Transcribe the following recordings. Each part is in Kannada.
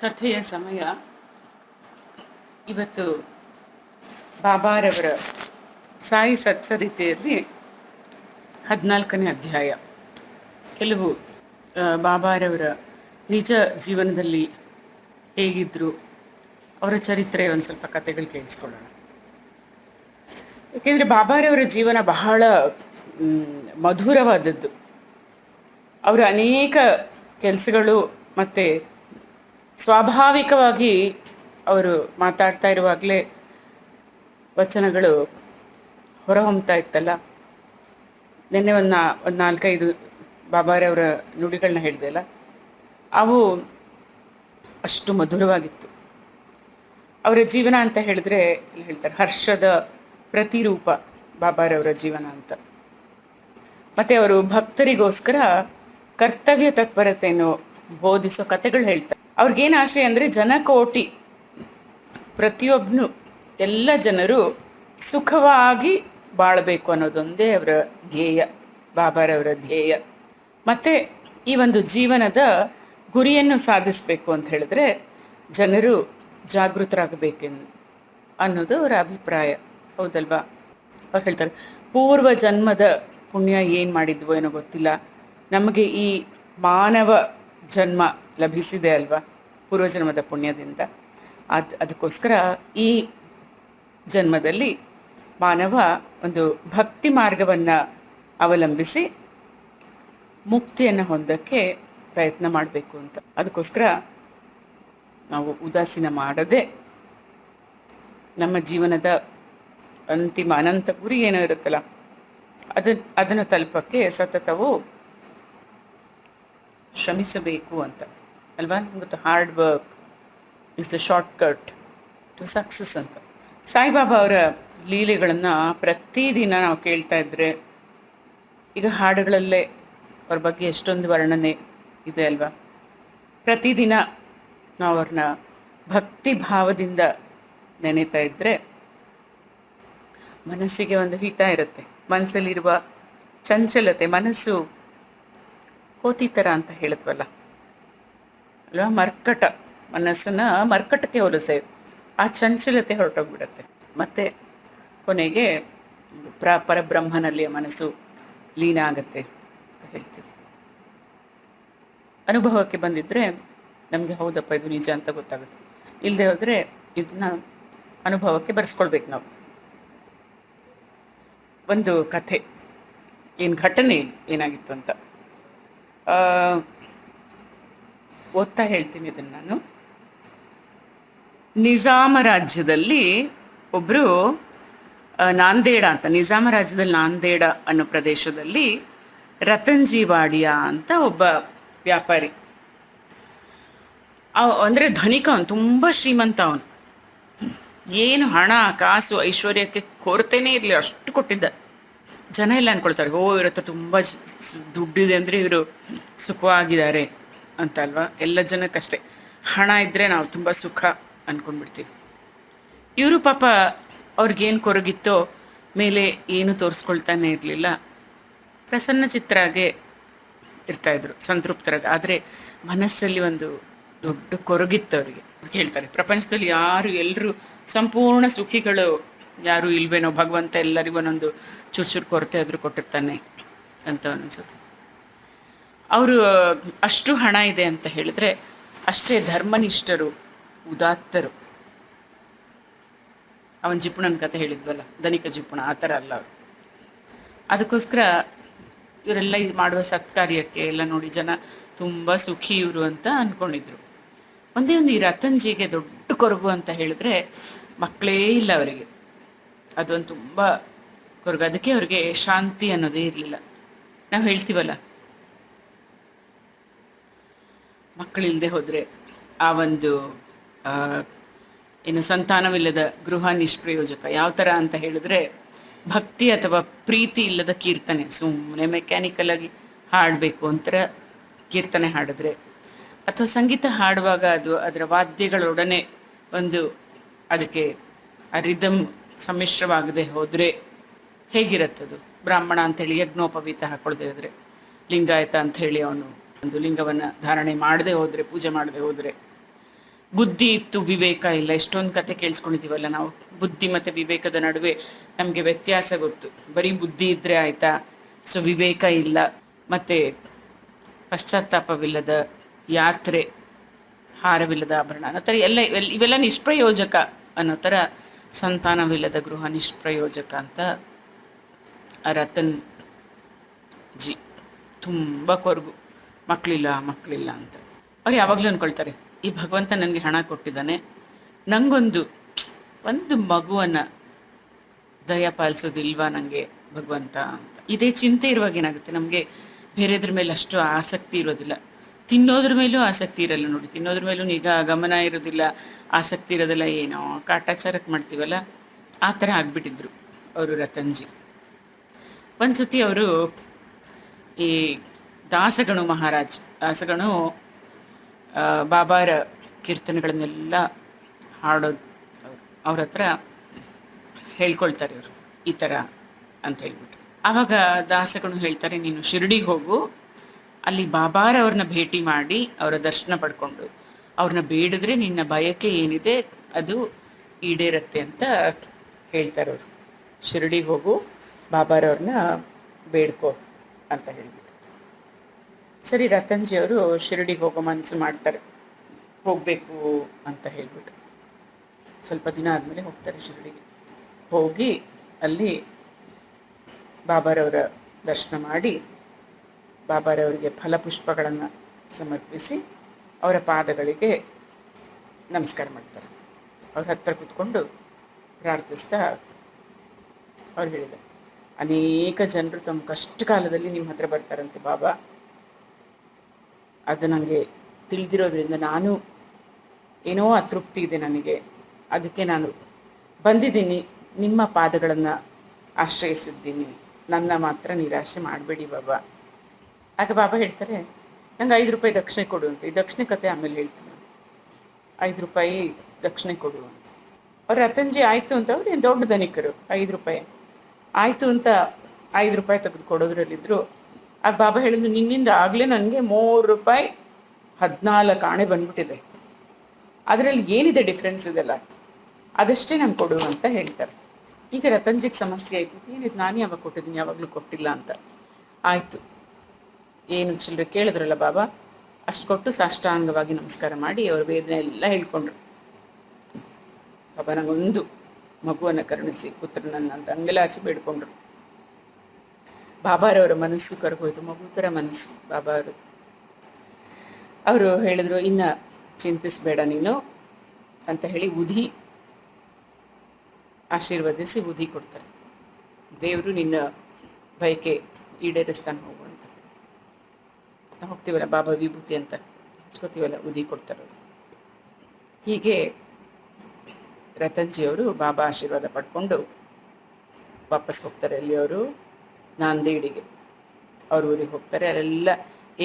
ಕಥೆಯ ಸಮಯ. ಇವತ್ತು ಬಾಬಾರವರ ಸಾಯಿ ಸಚ್ಚರಿತೆಯಲ್ಲಿ 14ನೇ ಅಧ್ಯಾಯ. ಕೆಲವು ಬಾಬಾರವರ ನಿಜ ಜೀವನದಲ್ಲಿ ಹೇಗಿದ್ದರು ಅವರ ಚರಿತ್ರೆ ಒಂದು ಸ್ವಲ್ಪ ಕಥೆಗಳು ಕೇಳಿಸ್ಕೊಳ್ಳೋಣ. ಏಕೆಂದರೆ ಬಾಬಾರವರ ಜೀವನ ಬಹಳ ಮಧುರವಾದದ್ದು. ಅವರ ಅನೇಕ ಕೆಲಸಗಳು ಮತ್ತು ಸ್ವಾಭಾವಿಕವಾಗಿ ಅವರು ಮಾತಾಡ್ತಾ ಇರುವಾಗಲೇ ವಚನಗಳು ಹೊರಹೊಮ್ತಾ ಇತ್ತಲ್ಲ. ನಿನ್ನೆ ಒಂದು 4-5 ಬಾಬಾರವರ ನುಡಿಗಳನ್ನ ಹೇಳಿದೆ ಅಲ್ಲ, ಅವು ಅಷ್ಟು ಮಧುರವಾಗಿತ್ತು. ಅವರ ಜೀವನ ಅಂತ ಹೇಳಿದ್ರೆ ಹೇಳ್ತಾರೆ ಹರ್ಷದ ಪ್ರತಿರೂಪ ಬಾಬಾರವರ ಜೀವನ ಅಂತ. ಮತ್ತು ಅವರು ಭಕ್ತರಿಗೋಸ್ಕರ ಕರ್ತವ್ಯ ತತ್ಪರತೆಯನ್ನು ಬೋಧಿಸೋ ಕಥೆಗಳು ಹೇಳ್ತಾರೆ. ಅವ್ರಿಗೇನು ಆಶೆ ಅಂದರೆ ಜನಕೋಟಿ ಪ್ರತಿಯೊಬ್ಬನು ಎಲ್ಲ ಜನರು ಸುಖವಾಗಿ ಬಾಳಬೇಕು ಅನ್ನೋದೊಂದೇ ಅವರ ಧ್ಯೇಯ, ಬಾಬಾರವರ ಧ್ಯೇಯ. ಮತ್ತು ಈ ಒಂದು ಜೀವನದ ಗುರಿಯನ್ನು ಸಾಧಿಸಬೇಕು ಅಂತ ಹೇಳಿದ್ರೆ ಜನರು ಜಾಗೃತರಾಗಬೇಕೆಂದು ಅನ್ನೋದು ಅವರ ಅಭಿಪ್ರಾಯ. ಹೌದಲ್ವಾ? ಅವ್ರು ಹೇಳ್ತಾರೆ ಪೂರ್ವ ಜನ್ಮದ ಪುಣ್ಯ ಏನು ಮಾಡಿದ್ವೋ ಏನೋ ಗೊತ್ತಿಲ್ಲ, ನಮಗೆ ಈ ಮಾನವ ಜನ್ಮ ಲಭಿಸಿದೆ ಅಲ್ವಾ ಪೂರ್ವಜನ್ಮದ ಪುಣ್ಯದಿಂದ. ಅದಕ್ಕೋಸ್ಕರ ಈ ಜನ್ಮದಲ್ಲಿ ಮಾನವ ಒಂದು ಭಕ್ತಿ ಮಾರ್ಗವನ್ನು ಅವಲಂಬಿಸಿ ಮುಕ್ತಿಯನ್ನು ಹೊಂದಕ್ಕೆ ಪ್ರಯತ್ನ ಮಾಡಬೇಕು ಅಂತ. ಅದಕ್ಕೋಸ್ಕರ ನಾವು ಉದಾಸೀನ ಮಾಡದೆ ನಮ್ಮ ಜೀವನದ ಅಂತಿಮ ಅನಂತ ಗುರಿ ಏನೋ ಇರುತ್ತಲ್ಲ ಅದನ್ನು ತಲುಪಕ್ಕೆ ಸತತವು ಶ್ರಮಿಸಬೇಕು ಅಂತ ಅಲ್ವಾ? ಗೊತ್ತು, hard work is the shortcut to success ಅಂತ. ಸಾಯಿಬಾಬಾ ಅವರ ಲೀಲೆಗಳನ್ನು ಪ್ರತಿದಿನ ನಾವು ಕೇಳ್ತಾ ಇದ್ದರೆ, ಈಗ ಹಾಡುಗಳಲ್ಲೇ ಅವ್ರ ಬಗ್ಗೆ ಎಷ್ಟೊಂದು ವರ್ಣನೆ ಇದೆ ಅಲ್ವಾ. ಪ್ರತಿದಿನ ನಾವು ಅವ್ರನ್ನ ಭಕ್ತಿ ಭಾವದಿಂದ ನೆನೆತಾ ಇದ್ದರೆ ಮನಸ್ಸಿಗೆ ಒಂದು ಹಿತ ಇರುತ್ತೆ. ಮನಸ್ಸಲ್ಲಿರುವ ಚಂಚಲತೆ, ಮನಸ್ಸು ಕೋತಿ ಥರ ಅಂತ ಹೇಳಿದ್ವಲ್ಲ ಅಲ್ವಾ, ಮರ್ಕಟ, ಮನಸ್ಸನ್ನು ಮರ್ಕಟಕ್ಕೆ ಹೋಲಿಸೆ, ಆ ಚಂಚಲತೆ ಹೊರಟೋಗ್ಬಿಡುತ್ತೆ. ಮತ್ತು ಕೊನೆಗೆ ಪರಬ್ರಹ್ಮನಲ್ಲಿ ಮನಸ್ಸು ಲೀನ ಆಗತ್ತೆ ಅಂತ ಹೇಳ್ತೀವಿ. ಅನುಭವಕ್ಕೆ ಬಂದಿದ್ದರೆ ನಮಗೆ ಹೌದಪ್ಪ ಇದು ನಿಜ ಅಂತ ಗೊತ್ತಾಗುತ್ತೆ. ಇಲ್ಲದೆ ಹೋದರೆ ಇದನ್ನ ಅನುಭವಕ್ಕೆ ಬರೆಸ್ಕೊಳ್ಬೇಕು ನಾವು. ಒಂದು ಕಥೆ, ಏನು ಘಟನೆ ಇದು ಏನಾಗಿತ್ತು ಅಂತ ಓದ್ತಾ ಹೇಳ್ತೀನಿ ಇದನ್ನು ನಾನು. ನಿಜಾಮ ರಾಜ್ಯದಲ್ಲಿ ಒಬ್ಬರು ನಾಂದೇಡ ಅಂತ, ನಿಜಾಮ ರಾಜ್ಯದಲ್ಲಿ ನಾಂದೇಡ ಅನ್ನೋ ಪ್ರದೇಶದಲ್ಲಿ ರತನ್ಜಿ ವಾಡಿಯಾ ಅಂತ ಒಬ್ಬ ವ್ಯಾಪಾರಿ. ಅಂದರೆ ಧನಿಕ, ಅವನು ತುಂಬ ಶ್ರೀಮಂತ. ಅವನು ಏನು ಹಣ ಕಾಸು ಐಶ್ವರ್ಯಕ್ಕೆ ಕೊರತೆನೇ ಇರಲಿ ಅಷ್ಟು ಕೊಟ್ಟಿದ್ದ. ಜನ ಎಲ್ಲ ಅಂದ್ಕೊಳ್ತಾರೆ, ಓ ಇವ್ರ ಹತ್ರ ತುಂಬ ದುಡ್ಡಿದೆ ಅಂದರೆ ಇವರು ಸುಖವಾಗಿದ್ದಾರೆ ಅಂತ ಅಲ್ವಾ. ಎಲ್ಲ ಜನಕ್ಕಷ್ಟೇ, ಹಣ ಇದ್ದರೆ ನಾವು ತುಂಬ ಸುಖ ಅಂದ್ಕೊಂಡ್ಬಿಡ್ತೀವಿ. ಇವರು ಪಾಪ ಅವ್ರಿಗೇನು ಕೊರಗಿತ್ತೋ ಮೇಲೆ ಏನು ತೋರಿಸ್ಕೊಳ್ತಾನೆ ಇರಲಿಲ್ಲ, ಪ್ರಸನ್ನ ಚಿತ್ತರಾಗೆ ಇರ್ತಾಯಿದ್ರು, ಸಂತೃಪ್ತರಾಗಿ. ಆದರೆ ಮನಸ್ಸಲ್ಲಿ ಒಂದು ದೊಡ್ಡ ಕೊರಗಿತ್ತು ಅವರಿಗೆ. ಅದಕ್ಕೆ ಹೇಳ್ತಾರೆ, ಪ್ರಪಂಚದಲ್ಲಿ ಎಲ್ಲರೂ ಸಂಪೂರ್ಣ ಸುಖಿಗಳು ಯಾರೂ ಇಲ್ವೇನೋ, ಭಗವಂತ ಎಲ್ಲರಿಗೂ ಒಂದೊಂದು ಚೂರು ಕೊರತೆ ಆದರೂ ಕೊಟ್ಟಿರ್ತಾನೆ ಅಂತ ಅನಿಸುತ್ತೆ. ಅವರು ಅಷ್ಟು ಹಣ ಇದೆ ಅಂತ ಹೇಳಿದ್ರೆ ಅಷ್ಟೇ ಧರ್ಮನಿಷ್ಠರು, ಉದಾತ್ತರು. ಅವನ ಜಿಪುಣನ ಕತೆ ಹೇಳಿದ್ವಲ್ಲ, ಧನಿಕ ಜಿಪುಣ, ಆ ಥರ ಅಲ್ಲ ಅವರು. ಅದಕ್ಕೋಸ್ಕರ ಇವರೆಲ್ಲ ಇದು ಮಾಡುವ ಸತ್ಕಾರ್ಯಕ್ಕೆ ಎಲ್ಲ ನೋಡಿ ಜನ ತುಂಬ ಸುಖಿ ಇವರು ಅಂತ ಅಂದ್ಕೊಂಡಿದ್ರು. ಒಂದೇ ಒಂದು ಈ ರತನ್ಜಿಗೆ ದೊಡ್ಡ ಕೊರಗು ಅಂತ ಹೇಳಿದ್ರೆ ಮಕ್ಕಳೇ ಇಲ್ಲ ಅವರಿಗೆ. ಅದೊಂದು ತುಂಬ ಕೊರಗು. ಅದಕ್ಕೆ ಅವ್ರಿಗೆ ಶಾಂತಿ ಅನ್ನೋದೇ ಇರಲಿಲ್ಲ. ನಾವು ಹೇಳ್ತೀವಲ್ಲ, ಮಕ್ಕಳಿಲ್ಲದೆ ಹೋದರೆ ಆ ಒಂದು ಏನು ಸಂತಾನವಿಲ್ಲದ ಗೃಹ ನಿಷ್ಪ್ರಯೋಜಕ. ಯಾವ ಥರ ಅಂತ ಹೇಳಿದ್ರೆ ಭಕ್ತಿ ಅಥವಾ ಪ್ರೀತಿ ಇಲ್ಲದ ಕೀರ್ತನೆ, ಸುಮ್ಮನೆ ಮೆಕ್ಯಾನಿಕಲ್ ಆಗಿ ಹಾಡಬೇಕು ಅಂತರ ಕೀರ್ತನೆ ಹಾಡಿದ್ರೆ, ಅಥವಾ ಸಂಗೀತ ಹಾಡುವಾಗ ಅದರ ವಾದ್ಯಗಳೊಡನೆ ಒಂದು ಅದಕ್ಕೆ ಆ ರಿದಮ್ ಸಮ್ಮಿಶ್ರವಾಗದೆ ಹೋದರೆ ಹೇಗಿರುತ್ತದು? ಬ್ರಾಹ್ಮಣ ಅಂಥೇಳಿ ಯಜ್ಞೋಪವೀತ ಹಾಕ್ಕೊಳ್ದೆ ಹೋದರೆ, ಲಿಂಗಾಯತ ಅಂಥೇಳಿ ಅವನು ಒಂದು ಲಿಂಗವನ್ನು ಧಾರಣೆ ಮಾಡದೆ ಹೋದರೆ, ಪೂಜೆ ಮಾಡದೆ ಹೋದರೆ ಬುದ್ಧಿ ಇತ್ತು ವಿವೇಕ ಇಲ್ಲ. ಎಷ್ಟೊಂದು ಕತೆ ಕೇಳಿಸ್ಕೊಂಡಿದ್ದೀವಲ್ಲ ನಾವು. ಬುದ್ಧಿ ಮತ್ತು ವಿವೇಕದ ನಡುವೆ ನಮಗೆ ವ್ಯತ್ಯಾಸ ಗೊತ್ತು. ಬರೀ ಬುದ್ಧಿ ಇದ್ದರೆ ಆಯಿತಾ, ಸೊ ವಿವೇಕ ಇಲ್ಲ, ಮತ್ತು ಪಶ್ಚಾತ್ತಾಪವಿಲ್ಲದ ಯಾತ್ರೆ, ಹಾರವಿಲ್ಲದ ಆಭರಣ ಅನ್ನೋ ಥರ ಎಲ್ಲ ಇವೆಲ್ಲ ನಿಷ್ಪ್ರಯೋಜಕ ಅನ್ನೋ ಥರ. ಸಂತಾನವಿಲ್ಲದ ಗೃಹ ನಿಷ್ಪ್ರಯೋಜಕ ಅಂತ ರತನ್ ಜಿ ತುಂಬ ಕೊರಗು, ಮಕ್ಕಳಿಲ್ಲ ಮಕ್ಕಳಿಲ್ಲ ಅಂತ. ಅವ್ರು ಯಾವಾಗಲೂ ಅಂದ್ಕೊಳ್ತಾರೆ, ಈ ಭಗವಂತ ನನಗೆ ಹಣ ಕೊಟ್ಟಿದ್ದಾನೆ, ನನಗೊಂದು ಮಗುವನ್ನು ದಯ ಪಾಲಿಸೋದಿಲ್ವಾ ನನಗೆ ಭಗವಂತ ಅಂತ. ಇದೇ ಚಿಂತೆ ಇರುವಾಗ ಏನಾಗುತ್ತೆ, ನಮಗೆ ಬೇರೆದ್ರ ಮೇಲೆ ಅಷ್ಟು ಆಸಕ್ತಿ ಇರೋದಿಲ್ಲ. ತಿನ್ನೋದ್ರ ಮೇಲೂ ಆಸಕ್ತಿ ಇರಲ್ಲ ನೋಡಿ. ತಿನ್ನೋದ್ರ ಮೇಲೂ ಈಗ ಗಮನ ಇರೋದಿಲ್ಲ, ಆಸಕ್ತಿ ಇರೋದಿಲ್ಲ. ಏನೋ ಕಾಟಾಚಾರಕ್ಕೆ ಮಾಡ್ತೀವಲ್ಲ, ಆ ಥರ ಆಗಿಬಿಟ್ಟಿದ್ರು ಅವರು ರತನ್ಜಿ. ಒಂದು ಸತಿ ಅವರು ಈ ದಾಸಗಣು ಮಹಾರಾಜ್, ದಾಸಗಣು ಬಾಬಾರ ಕೀರ್ತನೆಗಳನ್ನೆಲ್ಲ ಹಾಡೋದು, ಅವ್ರ ಹತ್ರ ಹೇಳ್ಕೊಳ್ತಾರೆ ಇವರು ಈ ಥರ ಅಂತ ಹೇಳ್ಬಿಟ್ಟು. ಆವಾಗ ದಾಸಗಣು ಹೇಳ್ತಾರೆ, ನೀನು ಶಿರಡಿಗೆ ಹೋಗು, ಅಲ್ಲಿ ಬಾಬಾರವ್ರನ್ನ ಭೇಟಿ ಮಾಡಿ ಅವರ ದರ್ಶನ ಪಡ್ಕೊಂಡು ಅವ್ರನ್ನ ಬೇಡಿದ್ರೆ ನಿನ್ನ ಬಯಕೆ ಏನಿದೆ ಅದು ಈಡೇರತ್ತೆ ಅಂತ ಹೇಳ್ತಾರೆ ಅವರು. ಶಿರಡಿಗೆ ಹೋಗು, ಬಾಬಾರವ್ರನ್ನ ಬೇಡ್ಕೋ ಅಂತ ಹೇಳ್ಬಿಟ್ಟು. ಸರಿ, ರತನ್ಜಿ ಅವರು ಶಿರಡಿಗೆ ಹೋಗೋ ಮನಸ್ಸು ಮಾಡ್ತಾರೆ, ಹೋಗಬೇಕು ಅಂತ ಹೇಳ್ಬಿಟ್ಟು. ಸ್ವಲ್ಪ ದಿನ ಆದಮೇಲೆ ಹೋಗ್ತಾರೆ ಶಿರಡಿಗೆ. ಹೋಗಿ ಅಲ್ಲಿ ಬಾಬಾರವರ ದರ್ಶನ ಮಾಡಿ ಬಾಬಾರವರಿಗೆ ಫಲಪುಷ್ಪಗಳನ್ನು ಸಮರ್ಪಿಸಿ ಅವರ ಪಾದಗಳಿಗೆ ನಮಸ್ಕಾರ ಮಾಡ್ತಾರೆ. ಅವ್ರ ಹತ್ರ ಕೂತ್ಕೊಂಡು ಪ್ರಾರ್ಥಿಸ್ತಾ ಅವ್ರು ಹೇಳಿದರು, ಅನೇಕ ಜನರು ತಮ್ಮ ಕಷ್ಟ ಕಾಲದಲ್ಲಿ ನಿಮ್ಮ ಹತ್ರ ಬರ್ತಾರಂತೆ ಬಾಬಾ, ಅದು ನನಗೆ ತಿಳಿದಿರೋದ್ರಿಂದ ನಾನು ಏನೋ ಅತೃಪ್ತಿ ಇದೆ ನನಗೆ, ಅದಕ್ಕೆ ನಾನು ಬಂದಿದ್ದೀನಿ, ನಿಮ್ಮ ಪಾದಗಳನ್ನು ಆಶ್ರಯಿಸಿದ್ದೀನಿ, ನನ್ನ ಮಾತ್ರ ನಿರಾಶೆ ಮಾಡಬೇಡಿ ಬಾಬಾ. ಆಗ ಬಾಬಾ ಹೇಳ್ತಾರೆ, ನಂಗೆ 5 ರೂಪಾಯಿ ದಕ್ಷಿಣೆ ಕೊಡು ಅಂತ. ಈ ದಕ್ಷಿಣೆ ಕತೆ ಆಮೇಲೆ ಹೇಳ್ತೀನಿ, 5 ರೂಪಾಯಿ ದಕ್ಷಿಣೆ ಕೊಡು ಅಂತ. ಅವ್ರು ರತನ್ಜಿ ಆಯಿತು ಅಂತ, ಅವ್ರು ಏನು ದೊಡ್ಡ ಧನಿಕರು, 5 ರೂಪಾಯಿ ಆಯಿತು ಅಂತ 5 ರೂಪಾಯಿ ತೆಗೆದು ಕೊಡೋದ್ರಲ್ಲಿದ್ದರು. ಆಗ ಬಾಬಾ ಹೇಳಿದ್ರು, ನಿನ್ನಿಂದ ಆಗಲೇ ನನಗೆ 3 ರೂಪಾಯಿ 14 ಆಣೆ ಬಂದ್ಬಿಟ್ಟಿದೆ, ಅದರಲ್ಲಿ ಏನಿದೆ ಡಿಫ್ರೆನ್ಸ್ ಇದೆಲ್ಲ, ಅದಷ್ಟೇ ನಾನು ಕೊಡು ಅಂತ ಹೇಳ್ತಾರೆ. ಈಗ ರತನ್ಜಿಗೆ ಸಮಸ್ಯೆ ಆಯ್ತು, ಏನಿದು ನಾನು ಯಾವಾಗ ಕೊಟ್ಟಿದ್ದೀನಿ, ಯಾವಾಗಲೂ ಕೊಟ್ಟಿಲ್ಲ ಅಂತ. ಆಯಿತು, ಏನು ಚಿಲ್ಲರೆ ಕೇಳಿದ್ರಲ್ಲ ಬಾಬಾ, ಅಷ್ಟು ಕೊಟ್ಟು ಸಾಷ್ಟಾಂಗವಾಗಿ ನಮಸ್ಕಾರ ಮಾಡಿ ಅವ್ರ ವೇದನೆ ಎಲ್ಲ ಹೇಳ್ಕೊಂಡ್ರು. ಬಾಬಾ ನಂಗೊಂದು ಮಗುವನ್ನು ಕರುಣಿಸಿ, ಪುತ್ರನನ್ನು ಅಂತ ಅಂಗಲಾಚಿ ಬೇಡ್ಕೊಂಡ್ರು. ಬಾಬಾರವರ ಮನಸ್ಸು ಕರಗೋಯ್ತು, ಮಗು ಥರ ಮನಸ್ಸು ಬಾಬಾರು. ಅವರು ಹೇಳಿದ್ರು, ಇನ್ನು ಚಿಂತಿಸಬೇಡ ನೀನು ಅಂತ ಹೇಳಿ ಉದಿ ಆಶೀರ್ವದಿಸಿ ಉದಿ ಕೊಡ್ತಾರೆ. ದೇವರು ನಿನ್ನ ಬಯಕೆ ಈಡೇರಿಸ್ತಾನೆ ಹೋಗು ಅಂತ. ನಾವು ಹೋಗ್ತೀವಲ್ಲ ಬಾಬಾ ವಿಭೂತಿ ಅಂತ ಹಚ್ಕೋತೀವಲ್ಲ, ಉದಿ ಕೊಡ್ತಾರೆ. ಹೀಗೆ ರತನ್ಜಿಯವರು ಬಾಬಾ ಆಶೀರ್ವಾದ ಪಡ್ಕೊಂಡು ವಾಪಸ್ ಹೋಗ್ತಾರೆ. ಅಲ್ಲಿ ಅವರು ನಾಂದೇಡಿಗೆ ಅವ್ರ ಊರಿಗೆ ಹೋಗ್ತಾರೆ. ಅಲ್ಲೆಲ್ಲ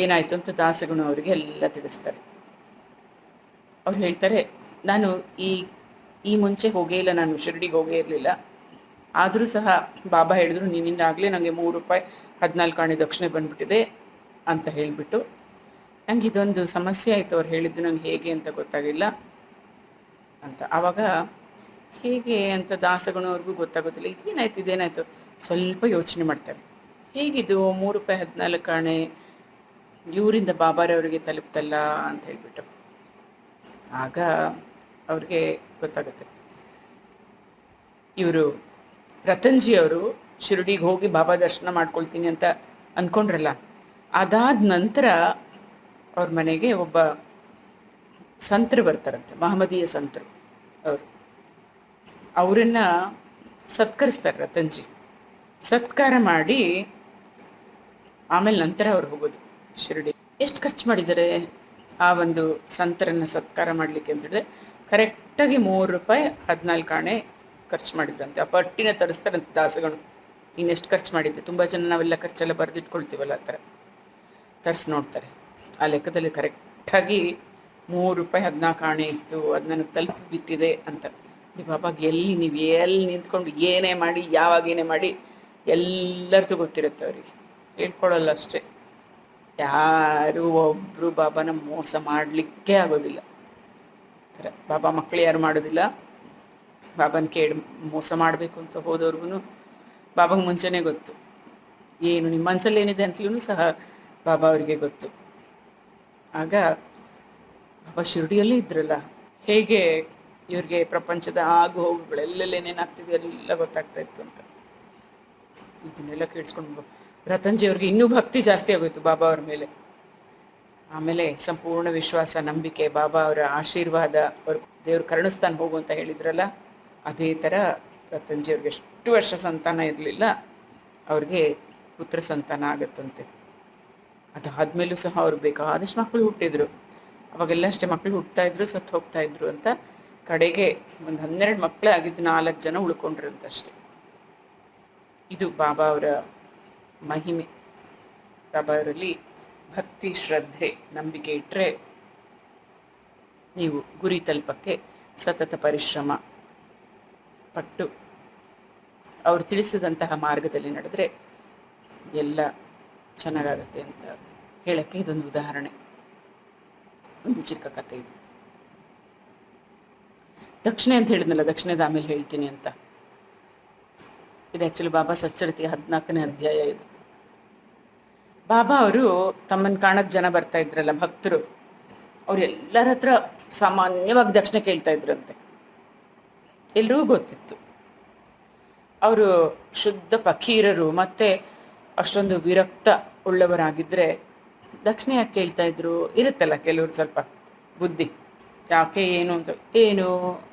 ಏನಾಯಿತು ಅಂತ ದಾಸಗುಣ ಅವರಿಗೆ ಎಲ್ಲ ತಿಳಿಸ್ತಾರೆ. ಅವ್ರು ಹೇಳ್ತಾರೆ, ನಾನು ಈ ಮುಂಚೆ ಹೋಗೇ ಇಲ್ಲ, ನಾನು ಶಿರಡಿಗೆ ಹೋಗೇ ಇರಲಿಲ್ಲ, ಆದರೂ ಸಹ ಬಾಬಾ ಹೇಳಿದ್ರು ನಿನ್ನಿಂದ ಆಗಲೇ ನನಗೆ 3 ರೂಪಾಯಿ 14 ಆಣೆ ದಕ್ಷಿಣೆ ಬಂದುಬಿಟ್ಟಿದೆ ಅಂತ ಹೇಳಿಬಿಟ್ಟು. ನಂಗೆ ಇದೊಂದು ಸಮಸ್ಯೆ ಆಯಿತು, ಅವ್ರು ಹೇಳಿದ್ದು ನಂಗೆ ಹೇಗೆ ಅಂತ ಗೊತ್ತಾಗಿಲ್ಲ ಅಂತ. ಆವಾಗ ಹೇಗೆ ಅಂತ ದಾಸಗಣವ್ರಿಗೂ ಗೊತ್ತಾಗೋದಿಲ್ಲ, ಇದೇನಾಯಿತು ಸ್ವಲ್ಪ ಯೋಚನೆ ಮಾಡ್ತಾರೆ. ಹೇಗಿದು 3 ರೂಪಾಯಿ 14 ಆಣೆ ಇವರಿಂದ ಬಾಬಾರವರಿಗೆ ತಲುಪ್ತಲ್ಲ ಅಂತ ಹೇಳ್ಬಿಟ್ಟು. ಆಗ ಅವ್ರಿಗೆ ಗೊತ್ತಾಗುತ್ತೆ, ಇವರು ರತನ್ಜಿಯವರು ಶಿರಡಿಗೆ ಹೋಗಿ ಬಾಬಾ ದರ್ಶನ ಮಾಡ್ಕೊಳ್ತೀನಿ ಅಂತ ಅಂದ್ಕೊಂಡ್ರಲ್ಲ, ಅದಾದ ನಂತರ ಅವ್ರ ಮನೆಗೆ ಒಬ್ಬ ಸಂತರು ಬರ್ತಾರಂತೆ, ಮಹಮ್ಮದೀಯ ಸಂತರು. ಅವರನ್ನು ಸತ್ಕರಿಸ್ತಾರೆ ರತನ್ಜಿ. ಸತ್ಕಾರ ಮಾಡಿ ಆಮೇಲೆ ನಂತರ ಅವ್ರು ಹೋಗೋದು ಶಿರಡಿ. ಎಷ್ಟು ಖರ್ಚು ಮಾಡಿದ್ದಾರೆ ಆ ಒಂದು ಸಂತರನ್ನು ಸತ್ಕಾರ ಮಾಡಲಿಕ್ಕೆ ಅಂತೇಳಿದ್ರೆ, ಕರೆಕ್ಟಾಗಿ 3 ರೂಪಾಯಿ 14 ಆಣೆ ಖರ್ಚು ಮಾಡಿದ್ರಂತೆ. ಆ ಪಟ್ಟಿನ ತರಿಸ್ತಾರಂತೆ ದಾಸಗಳು, ಇನ್ನೆಷ್ಟು ಖರ್ಚು ಮಾಡಿದ್ದೆ. ತುಂಬ ಜನ ನಾವೆಲ್ಲ ಖರ್ಚೆಲ್ಲ ಬರೆದಿಟ್ಕೊಳ್ತೀವಲ್ಲ, ಆ ಥರ ತರಿಸಿ ನೋಡ್ತಾರೆ. ಆ ಲೆಕ್ಕದಲ್ಲಿ ಕರೆಕ್ಟಾಗಿ 3 ರೂಪಾಯಿ 14 ಆಣೆ ಇತ್ತು, ಅದು ನನಗೆ ತಲುಪಿ ಬಿಟ್ಟಿದೆ ಅಂತ. ಬಾಬಾಗೆ ನೀವು ಎಲ್ಲಿ ನಿಂತ್ಕೊಂಡು ಏನೇ ಮಾಡಿ ಯಾವಾಗ ಏನೇ ಮಾಡಿ ಎಲ್ಲರದ್ದು ಗೊತ್ತಿರುತ್ತೆ ಅವರಿಗೆ, ಹೇಳ್ಕೊಳ್ಳಲ್ಲ ಅಷ್ಟೇ. ಯಾರು ಒಬ್ಬರು ಬಾಬಾನ ಮೋಸ ಮಾಡಲಿಕ್ಕೆ ಆಗೋದಿಲ್ಲ. ಬಾಬಾ ಮಕ್ಕಳು ಯಾರು ಮಾಡೋದಿಲ್ಲ. ಬಾಬಾನ ಕೇಳಿ ಮೋಸ ಮಾಡಬೇಕು ಅಂತ ಹೋದವ್ರಿಗೂ ಬಾಬಾಗೆ ಮುಂಚೆನೇ ಗೊತ್ತು, ಏನು ನಿಮ್ಮ ಮನಸ್ಸಲ್ಲಿ ಏನಿದೆ ಅಂತಲೂ ಸಹ ಬಾಬಾ ಅವರಿಗೆ ಗೊತ್ತು. ಆಗ ಬಾಬಾ ಶಿರ್ಡಿಯಲ್ಲಿ ಇದ್ರಲ್ಲ, ಹೇಗೆ ಇವ್ರಿಗೆ ಪ್ರಪಂಚದ ಆಗು ಹೋಗುಗಳು ಎಲ್ಲೆಲ್ಲೇನೇನಾಗ್ತಿದೆ ಎಲ್ಲ ಗೊತ್ತಾಗ್ತಾ ಇತ್ತು ಅಂತ. ಇದನ್ನೆಲ್ಲ ಕೇಳಿಸ್ಕೊಂಡು ರತನ್ಜಿ ಅವ್ರಿಗೆ ಇನ್ನೂ ಭಕ್ತಿ ಜಾಸ್ತಿ ಆಗೋಯ್ತು ಬಾಬಾ ಅವ್ರ ಮೇಲೆ. ಆಮೇಲೆ ಸಂಪೂರ್ಣ ವಿಶ್ವಾಸ, ನಂಬಿಕೆ, ಬಾಬಾ ಅವರ ಆಶೀರ್ವಾದ, ಅವ್ರು ದೇವ್ರು ಕರುಣಿಸ್ತಾನೆ ಹೋಗು ಅಂತ ಹೇಳಿದ್ರಲ್ಲ, ಅದೇ ಥರ ರತನ್ಜಿ ಅವ್ರಿಗೆ ಎಷ್ಟು ವರ್ಷ ಸಂತಾನ ಇರಲಿಲ್ಲ, ಅವ್ರಿಗೆ ಪುತ್ರ ಸಂತಾನ ಆಗತ್ತಂತೆ. ಅದಾದ್ಮೇಲೂ ಸಹ ಅವ್ರು ಬೇಕಾದಷ್ಟು ಮಕ್ಕಳು ಹುಟ್ಟಿದ್ರು. ಅವಾಗೆಲ್ಲ ಅಷ್ಟೇ ಮಕ್ಕಳು ಹುಟ್ತಾ ಇದ್ರು, ಸತ್ತು ಹೋಗ್ತಾ ಇದ್ರು ಅಂತ. ಕಡೆಗೆ ಒಂದು 12 ಮಕ್ಕಳೇ ಆಗಿದ್ದು 4 ಜನ ಉಳ್ಕೊಂಡ್ರಂತಷ್ಟೆ. ಇದು ಬಾಬಾ ಅವರ ಮಹಿಮೆ. ಬಾಬಾ ಅವರಲ್ಲಿ ಭಕ್ತಿ, ಶ್ರದ್ಧೆ, ನಂಬಿಕೆ ಇಟ್ಟರೆ ನೀವು ಗುರಿ ತಲುಪಕ್ಕೆ ಸತತ ಪರಿಶ್ರಮ ಪಟ್ಟು ಅವರು ತಿಳಿಸಿದಂತಹ ಮಾರ್ಗದಲ್ಲಿ ನಡೆದ್ರೆ ಎಲ್ಲ ಚೆನ್ನಾಗಾಗತ್ತೆ ಅಂತ ಹೇಳಕ್ಕೆ ಇದೊಂದು ಉದಾಹರಣೆ, ಒಂದು ಚಿಕ್ಕ ಕಥೆ ಇದು. ದಕ್ಷಿಣೆ ಅಂತ ಹೇಳಿದ್ನಲ್ಲ, ದಕ್ಷಿಣದ ಆಮೇಲೆ ಹೇಳ್ತೀನಿ ಅಂತ. ಇದು ಆ್ಯಕ್ಚುಲಿ ಬಾಬಾ ಸಚ್ಚರಿತೆಯ 14ನೇ ಅಧ್ಯಾಯ ಇದು. ಬಾಬಾ ಅವರು ತಮ್ಮನ್ನು ಕಾಣಕ್ಕೆ ಜನ ಬರ್ತಾ ಇದ್ರಲ್ಲ, ಭಕ್ತರು, ಅವ್ರು ಎಲ್ಲರ ಹತ್ರ ಸಾಮಾನ್ಯವಾಗಿ ದಕ್ಷಿಣೆ ಕೇಳ್ತಾ ಇದ್ರಂತೆ. ಎಲ್ರಿಗೂ ಗೊತ್ತಿತ್ತು ಅವರು ಶುದ್ಧ ಫಕೀರರು, ಮತ್ತೆ ಅಷ್ಟೊಂದು ವಿರಕ್ತ ಉಳ್ಳವರಾಗಿದ್ದರೆ ದಕ್ಷಿಣೆ ಯಾಕೆ ಕೇಳ್ತಾ ಇದ್ರು ಇರುತ್ತಲ್ಲ ಕೆಲವ್ರು ಸ್ವಲ್ಪ ಬುದ್ಧಿ, ಯಾಕೆ ಏನು ಅಂತ, ಏನು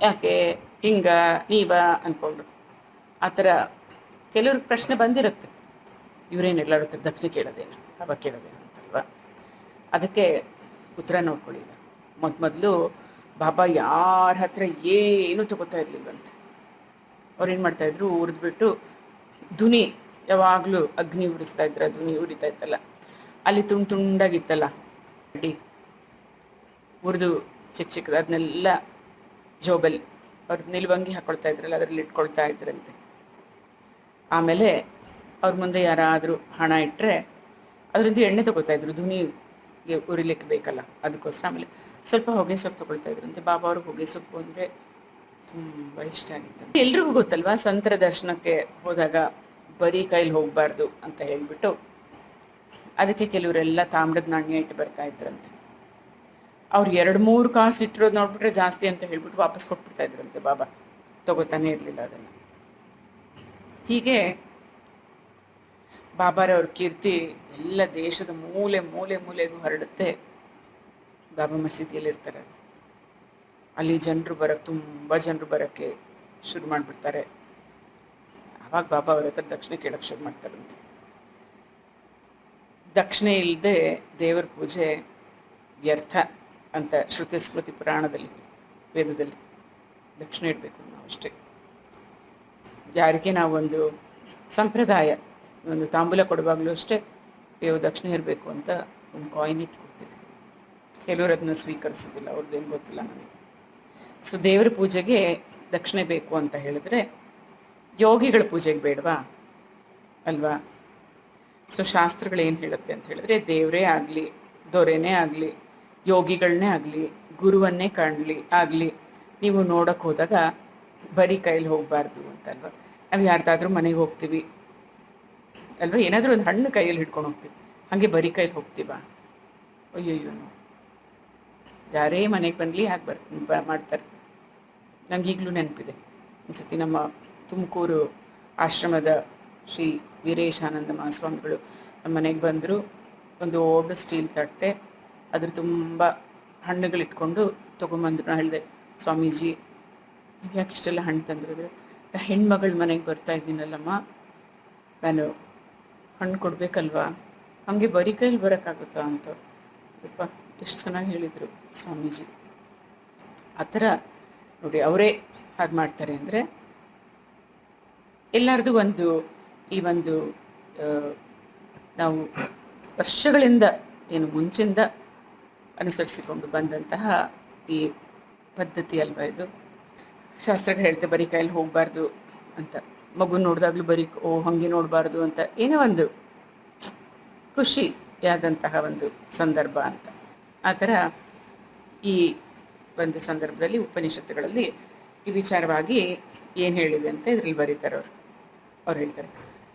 ಯಾಕೆ ಹಿಂಗ ನೀವ ಅಂದ್ಕೊಂಡು ಆ ಥರ ಕೆಲವ್ರಿಗೆ ಪ್ರಶ್ನೆ ಬಂದಿರುತ್ತೆ. ಇವರೇನು ಎಲ್ಲರ ಹತ್ರ ದಕ್ಷಿಣೆ ಕೇಳೋದೇನು, ಬಾಬಾ ಕೇಳೋದೇನು ಅಂತಲ್ವ. ಅದಕ್ಕೆ ಉತ್ತರ ನೋಡ್ಕೊಳ್ಳಿ. ಮೊದಲು ಬಾಬಾ ಯಾರ ಹತ್ರ ಏನು ತಗೋತಾ ಇರ್ಲಿಲ್ಲಂತೆ. ಅವ್ರೇನು ಮಾಡ್ತಾಯಿದ್ರು, ಉರಿದ್ಬಿಟ್ಟು ಧುನಿ, ಯಾವಾಗಲೂ ಅಗ್ನಿ ಉರಿಸ್ತಾ ಇದ್ರ, ಧುನಿ ಉರಿತಾ ಇತ್ತಲ್ಲ, ಅಲ್ಲಿ ತುಂಡಾಗಿತ್ತಲ್ಲ ಅಡ್ಡಿ ಉರಿದು ಚಿಕ್ಕ ಚಿಕ್ಕದು, ಅದನ್ನೆಲ್ಲ ಜೋಬಲ್ಲಿ ಅವ್ರ ನಿಲ್ವಂಗಿ ಹಾಕ್ಕೊಳ್ತಾ ಇದ್ರಲ್ಲ, ಅದರಲ್ಲಿ ಇಟ್ಕೊಳ್ತಾ ಇದ್ರಂತೆ. ಆಮೇಲೆ ಅವ್ರ ಮುಂದೆ ಯಾರಾದರೂ ಹಣ ಇಟ್ಟರೆ ಅದರಿಂದ ಎಣ್ಣೆ ತೊಗೊಳ್ತಾ ಇದ್ರು, ಧುನಿಗೆ ಉರಿಲಿಕ್ಕೆ ಬೇಕಲ್ಲ ಅದಕ್ಕೋಸ್ಕರ. ಆಮೇಲೆ ಸ್ವಲ್ಪ ಹೊಗೆ ಸೊಪ್ಪು ತೊಗೊಳ್ತಾ ಇದ್ರಂತೆ. ಬಾಬಾ ಅವ್ರಿಗೆ ಹೊಗೆ ಸೊಪ್ಪು ಅಂದರೆ ತುಂಬ ಇಷ್ಟ ಆಗಿತ್ತು. ಎಲ್ರಿಗೂ ಗೊತ್ತಲ್ವಾ, ಸಂತರ ದರ್ಶನಕ್ಕೆ ಹೋದಾಗ ಬರೀ ಕೈಲಿ ಹೋಗಬಾರ್ದು ಅಂತ ಹೇಳ್ಬಿಟ್ಟು ಅದಕ್ಕೆ ಕೆಲವರೆಲ್ಲ ತಾಮ್ರದ ನಾಣ್ಯ ಇಟ್ಟು ಬರ್ತಾ ಇದ್ರಂತೆ. ಅವ್ರು 2-3 ಕಾಸು ಇಟ್ಟಿರೋದು ನೋಡ್ಬಿಟ್ರೆ ಜಾಸ್ತಿ ಅಂತ ಹೇಳ್ಬಿಟ್ಟು ವಾಪಸ್ ಕೊಟ್ಬಿಡ್ತಾ ಇದ್ರಂತೆ. ಬಾಬಾ ತಗೋತಾನೆ ಇರಲಿಲ್ಲ ಅದನ್ನು. ಹೀಗೆ ಬಾಬಾರವ್ರ ಕೀರ್ತಿ ಎಲ್ಲ ದೇಶದ ಮೂಲೆ ಮೂಲೆ ಮೂಲೆಗೂ ಹರಡುತ್ತೆ. ಬಾಬಾ ಮಸೀದಿಯಲ್ಲಿ ಇರ್ತಾರೆ, ಅಲ್ಲಿ ಜನರು ಬರೋಕ್ಕೆ, ತುಂಬ ಜನರು ಬರೋಕ್ಕೆ ಶುರು ಮಾಡಿಬಿಡ್ತಾರೆ. ಆವಾಗ ಬಾಬಾ ಅವ್ರ ಹತ್ರ ದಕ್ಷಿಣೆ ಕೇಳೋಕ್ಕೆ ಶುರು ಮಾಡ್ತಾರಂತೆ. ದಕ್ಷಿಣೆ ಇಲ್ಲದೆ ದೇವರ ಪೂಜೆ ವ್ಯರ್ಥ ಅಂತ ಶ್ರುತಿ ಸ್ಮೃತಿ ಪುರಾಣದಲ್ಲಿ, ವೇದದಲ್ಲಿ ದಕ್ಷಿಣೆ ಇಡಬೇಕು ನಾವು ಅಷ್ಟೇ. ಯಾರಿಗೆ ನಾವೊಂದು ಸಂಪ್ರದಾಯ, ಒಂದು ತಾಂಬೂಲ ಕೊಡುವಾಗಲೂ ಅಷ್ಟೇ ದಕ್ಷಿಣೆ ಇರಬೇಕು ಅಂತ ಒಂದು ಕಾಯಿನ್ ಇಟ್ಕೊಡ್ತೀವಿ. ಕೆಲವರು ಅದನ್ನ ಸ್ವೀಕರಿಸೋದಿಲ್ಲ, ಅವ್ರದ್ದೇನು ಗೊತ್ತಿಲ್ಲ ನನಗೆ. ಸೊ ದೇವರ ಪೂಜೆಗೆ ದಕ್ಷಿಣೆ ಬೇಕು ಅಂತ ಹೇಳಿದ್ರೆ ಯೋಗಿಗಳ ಪೂಜೆಗೆ ಬೇಡವಾ ಅಲ್ವಾ? ಸೊ ಶಾಸ್ತ್ರಗಳೇನು ಹೇಳುತ್ತೆ ಅಂತ ಹೇಳಿದ್ರೆ, ದೇವರೇ ಆಗಲಿ, ದೊರೆನೇ ಆಗಲಿ, ಯೋಗಿಗಳನ್ನೇ ಆಗಲಿ, ಗುರುವನ್ನೇ ಆಗಲಿ ನೀವು ನೋಡೋಕ್ಕೆ ಹೋದಾಗ ಬರೀ ಕೈಲಿ ಹೋಗಬಾರ್ದು ಅಂತಲ್ವ. ನಾವು ಯಾರ್ದಾದ್ರೂ ಮನೆಗೆ ಹೋಗ್ತೀವಿ ಅಲ್ವ, ಏನಾದರೂ ಒಂದು ಹಣ್ಣು ಕೈಯಲ್ಲಿ ಹಿಡ್ಕೊಂಡು ಹೋಗ್ತೀವಿ, ಹಾಗೆ ಬರೀ ಕೈಲಿ ಹೋಗ್ತೀವ? ಅಯ್ಯಯ್ಯೋ, ಯಾರೇ ಮನೆಗೆ ಬರಲಿ ಹಾಗೆ ಮಾಡ್ತಾರೆ. ನನಗೀಗಲೂ ನೆನಪಿದೆ, ಒಂದು ಸತಿ ನಮ್ಮ ತುಮಕೂರು ಆಶ್ರಮದ ಶ್ರೀ ವೀರೇಶಾನಂದ ಮಹಾಸ್ವಾಮಿಗಳು ನಮ್ಮ ಮನೆಗೆ ಬಂದರು. ಒಂದು ದೊಡ್ಡ ಸ್ಟೀಲ್ ತಟ್ಟೆ, ಅದ್ರ ತುಂಬ ಹಣ್ಣುಗಳಿಟ್ಕೊಂಡು ತೊಗೊಂಬಂದ್ರು. ನಾನು ಹೇಳಿದೆ, ಸ್ವಾಮೀಜಿ ನೀವು ಯಾಕೆ ಇಷ್ಟೆಲ್ಲ ಹಣ್ಣು ತಂದಿರೋದು? ಹೆಣ್ಮಗಳ ಮನೆಗೆ ಬರ್ತಾ ಇದ್ದೀನಲ್ಲಮ್ಮ, ನಾನು ಹಣ್ಣು ಕೊಡಬೇಕಲ್ವಾ, ಹಾಗೆ ಬರೀ ಕೈಲಿ ಬರೋಕ್ಕಾಗುತ್ತಾ ಅಂತ. ಅಪ್ಪ ಎಷ್ಟು ಚೆನ್ನಾಗಿ ಹೇಳಿದರು ಸ್ವಾಮೀಜಿ. ಆ ಥರ ನೋಡಿ, ಅವರೇ ಹಾಗೆ ಮಾಡ್ತಾರೆ ಅಂದರೆ ಎಲ್ಲರದು ಈ ಒಂದು ನಾವು ವರ್ಷಗಳಿಂದ ಏನು ಮುಂಚಿಂದ ಅನುಸರಿಸಿಕೊಂಡು ಬಂದಂತಹ ಈ ಪದ್ಧತಿ ಅಲ್ವಾ ಇದು. ಶಾಸ್ತ್ರಗಳು ಹೇಳ್ತೆ ಬರೀ ಕೈಯಲ್ಲಿ ಹೋಗಬಾರ್ದು ಅಂತ, ಮಗು ನೋಡಿದಾಗಲೂ ಬರೀ ಹಾಗೆ ನೋಡಬಾರ್ದು ಅಂತ, ಏನೋ ಒಂದು ಖುಷಿಯಾದಂತಹ ಒಂದು ಸಂದರ್ಭ ಅಂತ. ಆ ಥರ ಈ ಒಂದು ಸಂದರ್ಭದಲ್ಲಿ ಉಪನಿಷತ್ತುಗಳಲ್ಲಿ ಈ ವಿಚಾರವಾಗಿ ಏನು ಹೇಳಿದೆ ಅಂತ ಇದರಲ್ಲಿ ಬರೀತಾರೆ ಅವ್ರು ಹೇಳ್ತಾರೆ,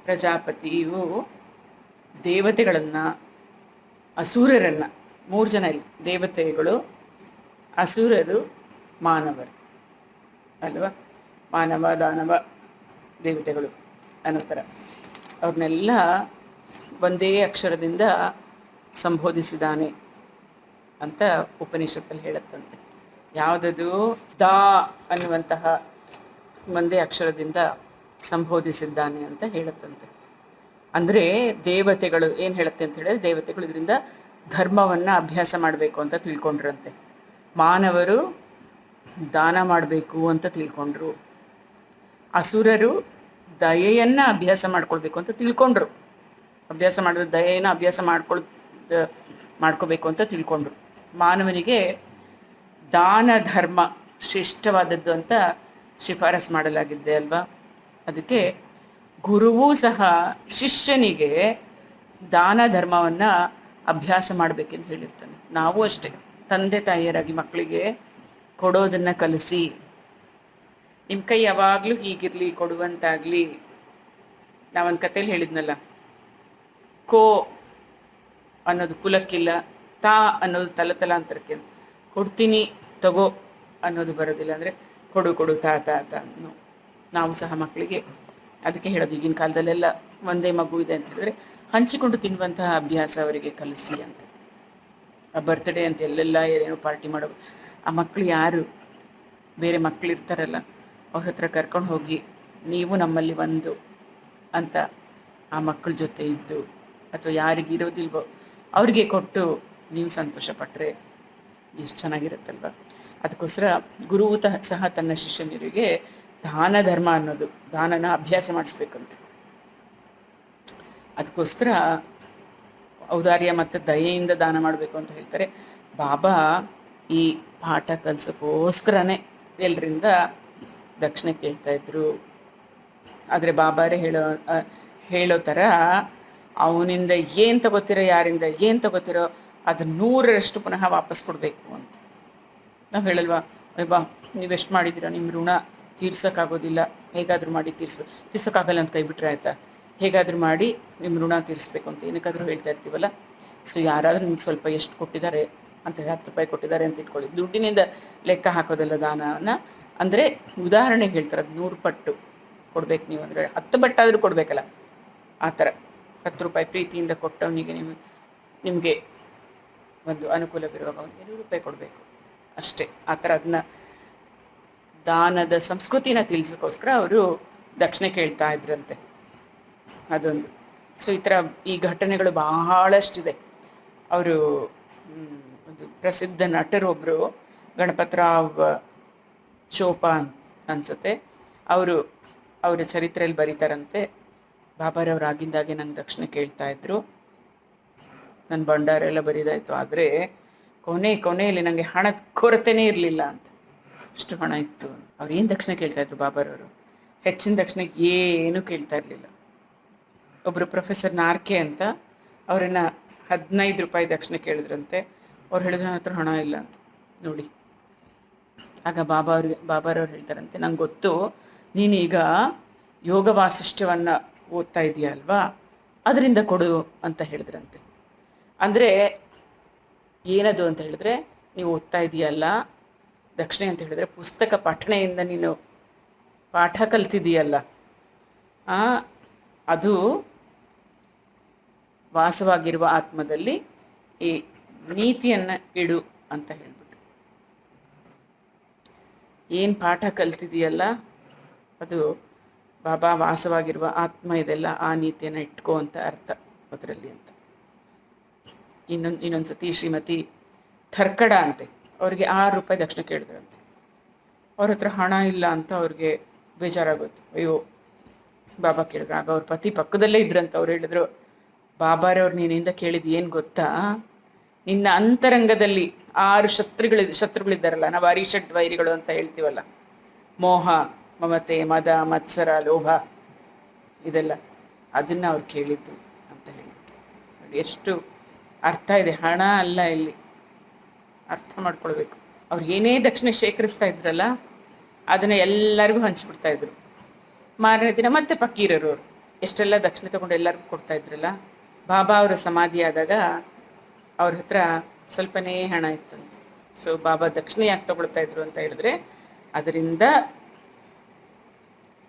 ಪ್ರಜಾಪತಿಯು ದೇವತೆಗಳನ್ನು, ಅಸುರರನ್ನು, 3 ಜನ ಇಲ್ಲಿ, ದೇವತೆಗಳು, ಅಸುರರು, ಮಾನವರು ಅಲ್ವಾ, ಮಾನವ ದಾನವ ದೇವತೆಗಳು ಅನ್ನೋ ಥರ ಅವ್ರನ್ನೆಲ್ಲ ಒಂದೇ ಅಕ್ಷರದಿಂದ ಸಂಬೋಧಿಸಿದಾನೆ ಅಂತ ಉಪನಿಷತ್ತಲ್ಲಿ ಹೇಳುತ್ತಂತೆ. ಯಾವುದದು? ದಾ ಅನ್ನುವಂತಹ ಒಂದೇ ಅಕ್ಷರದಿಂದ ಸಂಬೋಧಿಸಿದ್ದಾನೆ ಅಂತ ಹೇಳುತ್ತಂತೆ. ಅಂದರೆ ದೇವತೆಗಳು ಏನು ಹೇಳುತ್ತೆ ಅಂತ ಹೇಳಿದ್ರೆ, ದೇವತೆಗಳು ಇದರಿಂದ ಧರ್ಮವನ್ನು ಅಭ್ಯಾಸ ಮಾಡಬೇಕು ಅಂತ ತಿಳ್ಕೊಂಡ್ರಂತೆ, ಮಾನವರು ದಾನ ಮಾಡಬೇಕು ಅಂತ ತಿಳ್ಕೊಂಡ್ರು, ಅಸುರರು ದಯೆಯನ್ನು ಅಭ್ಯಾಸ ಮಾಡ್ಕೊಳ್ಬೇಕು ಅಂತ ತಿಳ್ಕೊಂಡ್ರು, ಅಭ್ಯಾಸ ಮಾಡಿದ ದಯೆಯನ್ನು ಅಭ್ಯಾಸ ಮಾಡ್ಕೋಬೇಕು ಅಂತ ತಿಳ್ಕೊಂಡ್ರು, ಮಾನವನಿಗೆ ದಾನ ಧರ್ಮ ಶ್ರೇಷ್ಠವಾದದ್ದು ಅಂತ ಶಿಫಾರಸ್ ಮಾಡಲಾಗಿದ್ದೆ ಅಲ್ವಾ. ಅದಕ್ಕೆ ಗುರುವೂ ಸಹ ಶಿಷ್ಯನಿಗೆ ದಾನ ಧರ್ಮವನ್ನು ಅಭ್ಯಾಸ ಮಾಡಬೇಕೆಂದು ಹೇಳಿರ್ತಾನೆ. ನಾವು ಅಷ್ಟೇ, ತಂದೆ ತಾಯಿಯರಾಗಿ ಮಕ್ಕಳಿಗೆ ಕೊಡೋದನ್ನು ಕಲಿಸಿ, ನಿಮ್ಮ ಕೈ ಯಾವಾಗಲೂ ಹೀಗಿರಲಿ, ಕೊಡುವಂತಾಗಲಿ. ನಾವೊಂದು ಕಥೆಯಲ್ಲಿ ಹೇಳಿದ್ನಲ್ಲ, ಕೋ ಅನ್ನೋದು ಕುಲಕ್ಕಿಲ್ಲ, ತಾ ಅನ್ನೋದು ತಲತಲಾಂತರಕ್ಕೆ, ಕೊಡ್ತೀನಿ ತಗೋ ಅನ್ನೋದು ಬರೋದಿಲ್ಲ. ಅಂದರೆ ಕೊಡು ಕೊಡು ತಾ ತಾ ತಾ. ನಾವು ಸಹ ಮಕ್ಕಳಿಗೆ ಅದಕ್ಕೆ ಹೇಳೋದು, ಈಗಿನ ಕಾಲದಲ್ಲೆಲ್ಲ ಒಂದೇ ಮಗು ಇದೆ ಅಂತ ಹೇಳಿದ್ರೆ ಹಂಚಿಕೊಂಡು ತಿನ್ನುವಂತಹ ಅಭ್ಯಾಸ ಅವರಿಗೆ ಕಲಿಸಿ ಅಂತ. ಆ ಬರ್ತ್ಡೇ ಅಂತ ಎಲ್ಲೆಲ್ಲ ಏನೇನೋ ಪಾರ್ಟಿ ಮಾಡೋದು, ಆ ಮಕ್ಕಳು ಯಾರು ಬೇರೆ ಮಕ್ಕಳು ಇರ್ತಾರಲ್ಲ ಅವ್ರ ಹತ್ರ ಕರ್ಕೊಂಡು ಹೋಗಿ, ನೀವು ನಮ್ಮಲ್ಲಿ ಒಂದು ಅಂತ ಆ ಮಕ್ಕಳ ಜೊತೆ ಇದ್ದು, ಅಥವಾ ಯಾರಿಗಿರೋದಿಲ್ವೋ ಅವ್ರಿಗೆ ಕೊಟ್ಟು ನೀವು ಸಂತೋಷ ಪಟ್ಟರೆ ಎಷ್ಟು ಚೆನ್ನಾಗಿರುತ್ತಲ್ವ. ಅದಕ್ಕೋಸ್ಕರ ಗುರುವು ಸಹ ತನ್ನ ಶಿಷ್ಯನಿಗೆ ದಾನ ಧರ್ಮ ಅನ್ನೋದು, ದಾನನ ಅಭ್ಯಾಸ ಮಾಡಿಸ್ಬೇಕಂತ. ಅದಕ್ಕೋಸ್ಕರ ಔದಾರ್ಯ ಮತ್ತು ದಯೆಯಿಂದ ದಾನ ಮಾಡಬೇಕು ಅಂತ ಹೇಳ್ತಾರೆ. ಬಾಬಾ ಈ ಪಾಠ ಕಲಿಸೋಕ್ಕೋಸ್ಕರನೇ ಎಲ್ಲರಿಂದ ದಕ್ಷಿಣೆ ಕೇಳ್ತಾಯಿದ್ರು. ಆದರೆ ಬಾಬಾರೇ ಹೇಳೋ ಥರ ಅವನಿಂದ ಏನು ತಗೋತಿರೋ, ಯಾರಿಂದ ಏನು ತಗೋತಿರೋ ಅದು 100ರಷ್ಟು ಪುನಃ ವಾಪಸ್ ಕೊಡಬೇಕು ಅಂತ ನಾವು ಹೇಳಲ್ವಾ. ಬಾ, ನೀವೆಷ್ಟು ಮಾಡಿದ್ದೀರಾ, ನಿಮ್ಮ ಋಣ ತೀರ್ಸೋಕ್ಕಾಗೋದಿಲ್ಲ, ಹೇಗಾದರೂ ಮಾಡಿ ತೀರ್ಸೋಕ್ಕಾಗಲ್ಲ ಅಂತ ಕೈ ಬಿಟ್ಟರೆ ಆಯಿತಾ, ಹೇಗಾದರೂ ಮಾಡಿ ನಿಮ್ಮ ಋಣ ತೀರಿಸ್ಬೇಕು ಅಂತ ಏನಕ್ಕಾದರೂ ಹೇಳ್ತಾ ಇರ್ತೀವಲ್ಲ. ಸೊ ಯಾರಾದರೂ ನಿಮ್ಗೆ ಸ್ವಲ್ಪ ಎಷ್ಟು ಕೊಟ್ಟಿದ್ದಾರೆ ಅಂತ, 10 ರೂಪಾಯಿ ಕೊಟ್ಟಿದ್ದಾರೆ ಅಂತ ಇಟ್ಕೊಳ್ಳಿ, ದುಡ್ಡಿನಿಂದ ಲೆಕ್ಕ ಹಾಕೋದಲ್ಲ ದಾನವನ್ನು. ಅಂದರೆ ಉದಾಹರಣೆಗೆ ಹೇಳ್ತಾರೆ, ಅದು 100 ಪಟ್ಟು ಕೊಡ್ಬೇಕು ನೀವು, ಅಂದರೆ 10 ಬಟ್ಟಾದರೂ ಕೊಡಬೇಕಲ್ಲ, ಆ ಥರ 10 ರೂಪಾಯಿ ಪ್ರೀತಿಯಿಂದ ಕೊಟ್ಟವನಿಗೆ ನಿಮಗೆ ಒಂದು ಅನುಕೂಲವಿರುವಾಗ ಅವನಿಗೆ 100 ರೂಪಾಯಿ ಕೊಡಬೇಕು ಅಷ್ಟೇ. ಆ ಥರ ಅದನ್ನ ದಾನದ ಸಂಸ್ಕೃತಿನ ತಿಳಿಸೋಕ್ಕೋಸ್ಕರ ಅವರು ದಕ್ಷಿಣೆ ಕೇಳ್ತಾ ಇದ್ರಂತೆ. ಅದೊಂದು. ಸೊ ಈ ಘಟನೆಗಳು ಬಹಳಷ್ಟಿದೆ. ಅವರು ಒಂದು ಪ್ರಸಿದ್ಧ ನಟರೊಬ್ಬರು ಗಣಪತರಾವ್ ಚೋಪಾ ಅನ್ಸುತ್ತೆ, ಅವರ ಚರಿತ್ರೆಯಲ್ಲಿ ಬರೀತಾರಂತೆ, ಬಾಬಾರವ್ರು ಆಗಿಂದಾಗೆ ನಂಗೆ ದಕ್ಷಿಣೆ ಕೇಳ್ತಾ ಇದ್ರು, ನನ್ನ ಭಂಡಾರ ಎಲ್ಲ ಬರಿದಾಯಿತು, ಆದರೆ ಕೊನೆಯಲ್ಲಿ ನನಗೆ ಹಣದ ಕೊರತೆನೇ ಇರಲಿಲ್ಲ ಅಂತ, ಅಷ್ಟು ಹಣ ಇತ್ತು. ಅವ್ರು ಏನು ದಕ್ಷಿಣೆ ಕೇಳ್ತಾಯಿದ್ರು ಬಾಬಾರವರು? ಹೆಚ್ಚಿನ ದಕ್ಷಿಣೆ ಏನೂ ಕೇಳ್ತಾ ಇರಲಿಲ್ಲ. ಒಬ್ಬರು ಪ್ರೊಫೆಸರ್ ನಾರ್ಕೆ ಅಂತ, ಅವರನ್ನು 15 ರೂಪಾಯಿ ದಕ್ಷಿಣೆ ಕೇಳಿದ್ರಂತೆ. ಅವ್ರು ಹೇಳಿದ್ರು ನನ್ನ ಹತ್ರ ಹಣ ಇಲ್ಲ ಅಂತ. ನೋಡಿ, ಆಗ ಬಾಬಾರವ್ರು ಹೇಳ್ತಾರಂತೆ, ನಂಗೆ ಗೊತ್ತು ನೀನೀಗ ಯೋಗ ವಾಸಿಷ್ಠವನ್ನು ಓದ್ತಾ ಇದೆಯಾ ಅಲ್ವಾ, ಅದರಿಂದ ಕೊಡು ಅಂತ ಹೇಳಿದ್ರಂತೆ. ಅಂದರೆ ಏನದು ಅಂತ ಹೇಳಿದ್ರೆ, ನೀವು ಓದ್ತಾ ಇದೆಯಲ್ಲ, ದಕ್ಷಿಣೆ ಅಂತ ಹೇಳಿದ್ರೆ ಪುಸ್ತಕ ಪಠಣೆಯಿಂದ ನೀನು ಪಾಠ ಕಲ್ತಿದೆಯಲ್ಲ, ಅದು ವಾಸವಾಗಿರುವ ಆತ್ಮದಲ್ಲಿ ಈ ನೀತಿಯನ್ನು ಇಡು ಅಂತ ಹೇಳ್ಬಿಟ್ಟು, ಏನು ಪಾಠ ಕಲ್ತಿದೆಯಲ್ಲ ಅದು ಬಾಬಾ ವಾಸವಾಗಿರುವ ಆತ್ಮ ಇದೆಲ್ಲ, ಆ ನೀತಿಯನ್ನು ಇಟ್ಕೋ ಅಂತ ಅರ್ಥ ಅದರಲ್ಲಿ ಅಂತ. ಇನ್ನೊಂದು ಸತಿ ಶ್ರೀಮತಿ ಥರ್ಕಡ ಅಂತೆ, ಅವ್ರಿಗೆ 6 ರೂಪಾಯಿ ದಕ್ಷಿಣೆ ಕೇಳಿದ್ರಂತೆ. ಅವ್ರ ಹತ್ರ ಹಣ ಇಲ್ಲ ಅಂತ ಅವ್ರಿಗೆ ಬೇಜಾರಾಗೋಯ್ತು. ಅಯ್ಯೋ ಬಾಬಾ ಕೇಳಿದ್ರು. ಆಗ ಅವ್ರ ಪತಿ ಪಕ್ಕದಲ್ಲೇ ಇದ್ರಂತ. ಅವ್ರು ಹೇಳಿದ್ರು, ಬಾಬಾರವ್ರು ನೀನಿಂದ ಕೇಳಿದ್ದು ಏನು ಗೊತ್ತಾ, ನಿನ್ನ ಅಂತರಂಗದಲ್ಲಿ 6 ಶತ್ರುಗಳಿದ್ದಾರಲ್ಲ, ನಾವು ಅರಿಷಡ್ ವೈರಿಗಳು ಅಂತ ಹೇಳ್ತೀವಲ್ಲ, ಮೋಹ, ಮಮತೆ, ಮದ, ಮತ್ಸರ, ಲೋಭ, ಇದೆಲ್ಲ ಅದನ್ನು ಅವ್ರು ಕೇಳಿದ್ದು ಅಂತ ಹೇಳಿಬಿಟ್ಟು. ಎಷ್ಟು ಅರ್ಥ ಇದೆ. ಹಣ ಅಲ್ಲ ಇಲ್ಲಿ, ಅರ್ಥ ಮಾಡ್ಕೊಳ್ಬೇಕು. ಅವ್ರು ಏನೇ ದಕ್ಷಿಣೆ ಶೇಖರಿಸ್ತಾ ಇದ್ರಲ್ಲ ಅದನ್ನು ಎಲ್ಲರಿಗೂ ಹಂಚ್ಬಿಡ್ತಾ ಇದ್ರು. ಮಾರನೇ ದಿನ ಮತ್ತೆ ಫಕೀರರು ಅವರು ಎಷ್ಟೆಲ್ಲ ದಕ್ಷಿಣೆ ತಗೊಂಡು ಎಲ್ಲರಿಗೂ ಕೊಡ್ತಾ ಇದ್ರಲ್ಲ. ಬಾಬಾ ಅವರ ಸಮಾಧಿ ಆದಾಗ ಅವ್ರ ಹತ್ರ ಸ್ವಲ್ಪನೇ ಹಣ ಇತ್ತಂತೆ. ಸೊ ಬಾಬಾ ದಕ್ಷಿಣೆ ಯಾಕೆ ತಗೊಳ್ತಾ ಇದ್ರು ಅಂತ ಹೇಳಿದ್ರೆ, ಅದರಿಂದ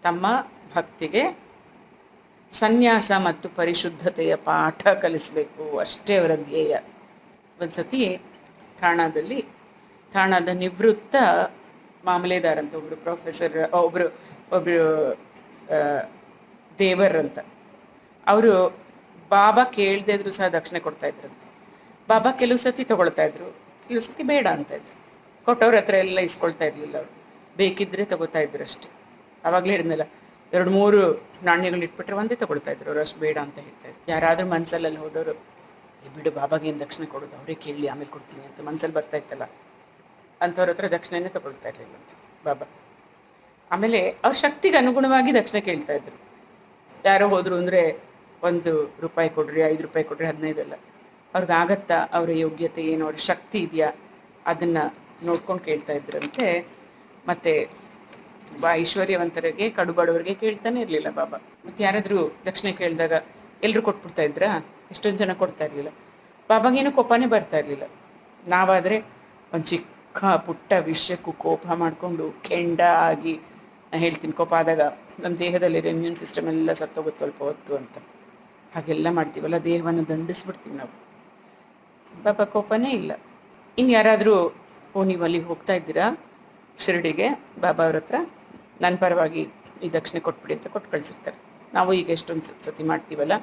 ತಮ್ಮ ಭಕ್ತಿಗೆ ಸನ್ಯಾಸ ಮತ್ತು ಪರಿಶುದ್ಧತೆಯ ಪಾಠ ಕಲಿಸಬೇಕು, ಅಷ್ಟೇ ಅವರ ಧ್ಯೇಯ. ಒಂದು ಸತಿ ಠಾಣಾದ ನಿವೃತ್ತ ಮಾಮಲೆದಾರ್ ಅಂತ ಒಬ್ಬರು ಪ್ರೊಫೆಸರ್, ಒಬ್ಬರು ದೇವರ್ ಅಂತ, ಅವರು ಬಾಬಾ ಕೇಳದೇ ಇದ್ರು ಸಹ ದಕ್ಷಿಣೆ ಕೊಡ್ತಾ ಇದ್ರಂತೆ. ಬಾಬಾ ಕೆಲವು ಸತಿ ತಗೊಳ್ತಾ ಇದ್ರು, ಕೆಲವು ಸತಿ ಬೇಡ ಅಂತ ಇದ್ರು. ಕೊಟ್ಟವ್ರ ಹತ್ರ ಎಲ್ಲ ಇಸ್ಕೊಳ್ತಾ ಇರಲಿಲ್ಲ ಅವರು, ಬೇಕಿದ್ರೆ ತಗೋತಾ ಇದ್ರು ಅಷ್ಟೇ. ಆವಾಗಲೇ ಹೇಳಿದ್ನಲ್ಲ, 2-3 ನಾಣ್ಯಗಳು ಇಟ್ಬಿಟ್ರೆ ಒಂದೇ ತಗೊಳ್ತಾ ಇದ್ರು, ಅವ್ರು ಅಷ್ಟು ಬೇಡ ಅಂತ ಹೇಳ್ತಾ ಇದ್ರು. ಯಾರಾದರೂ ಮನ್ಸಲ್ಲಿ ಹೋದವರು ಬಿಡು ಬಾಬಾಗೆ ಏನು ದಕ್ಷಿಣೆ ಕೊಡೋದು, ಅವರೇ ಕೇಳಿ ಆಮೇಲೆ ಕೊಡ್ತೀನಿ ಅಂತ ಮನ್ಸಲ್ಲಿ ಬರ್ತಾ ಇತ್ತಲ್ಲ, ಅಂಥವ್ರ ಹತ್ರ ದಕ್ಷಿಣೆನೇ ತಗೊಳ್ತಾ ಇರಲಿಲ್ಲ ಬಾಬಾ. ಆಮೇಲೆ ಅವ್ರ ಶಕ್ತಿಗೆ ಅನುಗುಣವಾಗಿ ದಕ್ಷಿಣೆ ಕೇಳ್ತಾ ಇದ್ರು. ಯಾರೋ ಹೋದ್ರು ಅಂದರೆ ₹1 ಕೊಡ್ರಿ, ₹5 ಕೊಡ್ರಿ, 15 ಅಲ್ಲ. ಅವ್ರಿಗಾಗತ್ತಾ, ಅವರ ಯೋಗ್ಯತೆ ಏನು, ಅವ್ರ ಶಕ್ತಿ ಇದೆಯಾ, ಅದನ್ನು ನೋಡ್ಕೊಂಡು ಕೇಳ್ತಾ ಇದ್ರಂತೆ. ಮತ್ತು ಐಶ್ವರ್ಯವಂತರಿಗೆ, ಕಡುಬಡವರಿಗೆ ಕೇಳ್ತಾನೆ ಇರಲಿಲ್ಲ ಬಾಬಾ. ಮತ್ತು ಯಾರಾದರೂ ದಕ್ಷಿಣೆ ಕೇಳಿದಾಗ ಎಲ್ಲರೂ ಕೊಟ್ಬಿಡ್ತಾ ಇದ್ರಾ? ಎಷ್ಟೊಂದು ಜನ ಕೊಡ್ತಾ ಇರಲಿಲ್ಲ. ಬಾಬಾಗೇನು ಕೋಪನೇ ಬರ್ತಾ ಇರಲಿಲ್ಲ. ನಾವಾದರೆ ಒಂದು ಚಿಕ್ಕ ಪುಟ್ಟ ವಿಷಯಕ್ಕೂ ಕೋಪ ಮಾಡಿಕೊಂಡು ಕೆಂಡ ಆಗಿ, ನಾನು ಹೇಳ್ತೀನಿ, ಕೋಪ ಆದಾಗ ನಮ್ಮ ದೇಹದಲ್ಲಿರೋ ಇಮ್ಯೂನ್ ಸಿಸ್ಟಮ್ ಎಲ್ಲ ಸತ್ತೋಗುತ್ತೆ ಸ್ವಲ್ಪ ಹೊತ್ತು ಅಂತ. ಹಾಗೆಲ್ಲ ಮಾಡ್ತೀವಲ್ಲ, ದೇಹವನ್ನು ದಂಡಿಸ್ಬಿಡ್ತೀವಿ ನಾವು. ಬಾಬಾ ಕೋಪನೇ ಇಲ್ಲ. ಇನ್ನು ಯಾರಾದರೂ ನೀವು ಅಲ್ಲಿಗೆ ಹೋಗ್ತಾ ಇದ್ದೀರಾ ಶಿರಡಿಗೆ, ಬಾಬಾ ಅವ್ರ ಹತ್ರ ನನ್ನ ಪರವಾಗಿ ಈ ದಕ್ಷಿಣೆ ಕೊಟ್ಬಿಡಿ ಅಂತ ಕೊಟ್ಟು ಕಳಿಸಿರ್ತಾರೆ. ನಾವು ಈಗ ಎಷ್ಟೊಂದು ಸತಿ ಮಾಡ್ತೀವಲ್ಲ